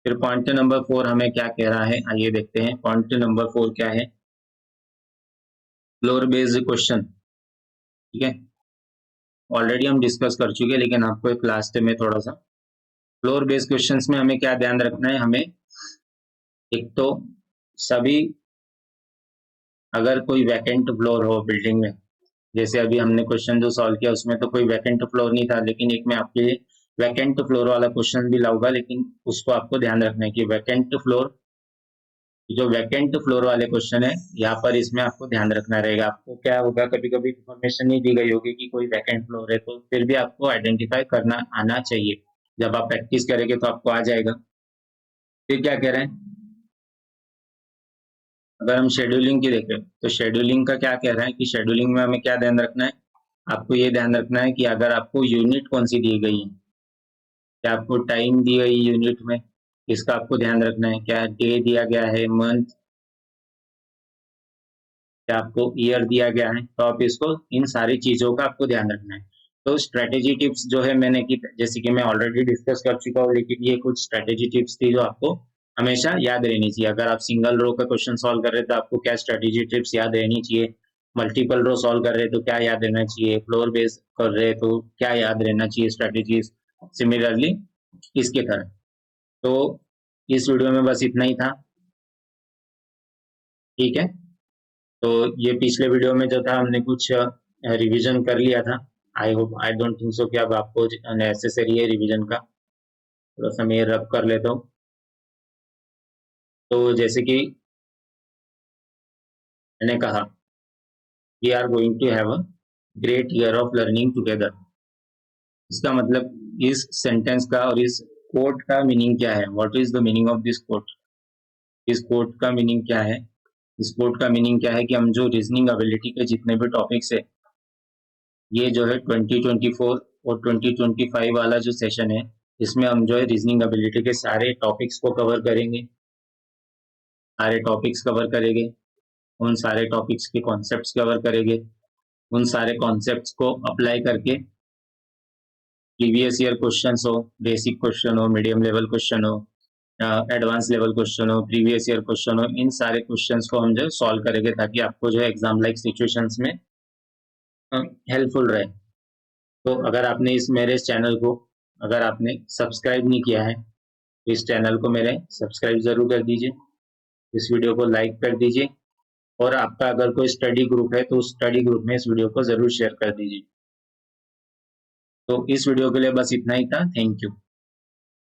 फिर पॉइंट नंबर 4 हमें क्या कह रहा है, आइए देखते हैं। पॉइंट नंबर 4 क्या है, फ्लोर बेस्ड क्वेश्चन, ठीक है, ऑलरेडी हम डिस्कस कर चुके हैं, लेकिन आपको एक लास्ट में थोड़ा सा फ्लोर बेस्ड क्वेश्चंस में हमें क्या ध्यान रखना है। हमें एक तो सभी, अगर कोई वैकेंट फ्लोर हो बिल्डिंग में, जैसे अभी हमने क्वेश्चन जो सॉल्व किया उसमें तो कोई वैकेंट फ्लोर नहीं था, लेकिन एक मैं आपके लिए वैकेंट फ्लोर वाला क्वेश्चन भी लाऊंगा, लेकिन उसको आपको ध्यान रखना है कि वैकेंट फ्लोर, जो वैकेंट फ्लोर वाले क्वेश्चन है यहाँ पर, इसमें आपको ध्यान रखना रहेगा। आपको क्या होगा, कभी कभी इंफॉर्मेशन नहीं दी गई होगी कि कोई वैकेंट फ्लोर है, तो फिर भी आपको आइडेंटिफाई करना आना चाहिए। जब आप प्रैक्टिस करेंगे तो आपको आ जाएगा। फिर क्या कह रहे हैं, अगर हम शेड्यूलिंग की देखें तो शेड्यूलिंग का क्या कह रहा है कि शेड्यूलिंग में हमें क्या ध्यान रखना है, आपको ये ध्यान रखना है कि अगर आपको यूनिट कौन सी दी गई है, क्या आपको टाइम दी गई यूनिट में, इसका आपको ध्यान रखना है। क्या डे दिया गया है, मंथ, क्या आपको ईयर दिया गया है, तो आप इसको, इन सारी चीजों का आपको ध्यान रखना है। तो स्ट्रेटेजी टिप्स जो है मैंने की, जैसे कि मैं ऑलरेडी डिस्कस कर चुका हूँ, लेकिन ये कुछ स्ट्रेटेजी टिप्स थी जो आपको हमेशा याद रहनी चाहिए। अगर आप सिंगल रो का क्वेश्चन सॉल्व कर रहे हैं तो आपको क्या स्ट्रेटेजी टिप्स याद रहनी चाहिए, मल्टीपल रो सॉल्व कर रहे हैं तो क्या याद रहना चाहिए, फ्लोर बेस कर रहे हैं तो क्या याद रहना चाहिए स्ट्रेटेजीज, सिमिलरली इसके तरह। तो इस वीडियो में बस इतना ही था, ठीक है। तो ये पिछले वीडियो में जो था हमने कुछ रिवीजन कर लिया था। I hope, I don't think so कि अब आपको नेसेसरी है रिवीजन का, थोड़ा सा मैं रब कर लेता हूँ। तो जैसे कि मैंने कहा, we are going to have a great year of learning together. इसका मतलब इस सेंटेंस का और इस कोट का मीनिंग क्या है, what is the meaning of this quote, इस कोट का मीनिंग क्या है। इस कोड का मीनिंग क्या है कि हम जो रीजनिंग एबिलिटी के जितने भी टॉपिक्स है, ये जो है 2024 और 2025 वाला जो सेशन है, इसमें हम जो है रीजनिंग एबिलिटी के सारे टॉपिक्स को कवर करेंगे, सारे टॉपिक्स कवर करेंगे, उन सारे टॉपिक्स के कॉन्सेप्ट्स कवर करेंगे, उन सारे कॉन्सेप्ट्स को अप्लाई करके प्रीवियस ईयर क्वेश्चंस हो, बेसिक क्वेश्चन हो, मीडियम लेवल क्वेश्चन हो, एडवांस लेवल क्वेश्चन हो, प्रीवियस ईयर क्वेश्चन हो, इन सारे क्वेश्चंस को हम जो सॉल्व करेंगे ताकि आपको जो है एग्जाम लाइक सिचुएशंस में हेल्पफुल रहे। तो अगर आपने इस मेरे चैनल को अगर आपने सब्सक्राइब नहीं किया है तो इस चैनल को मेरे सब्सक्राइब जरूर कर दीजिए, इस वीडियो को लाइक कर दीजिए, और आपका अगर कोई स्टडी ग्रुप है तो उस स्टडी ग्रुप में इस वीडियो को जरूर शेयर कर दीजिए। तो इस वीडियो के लिए बस इतना ही था। Thank you.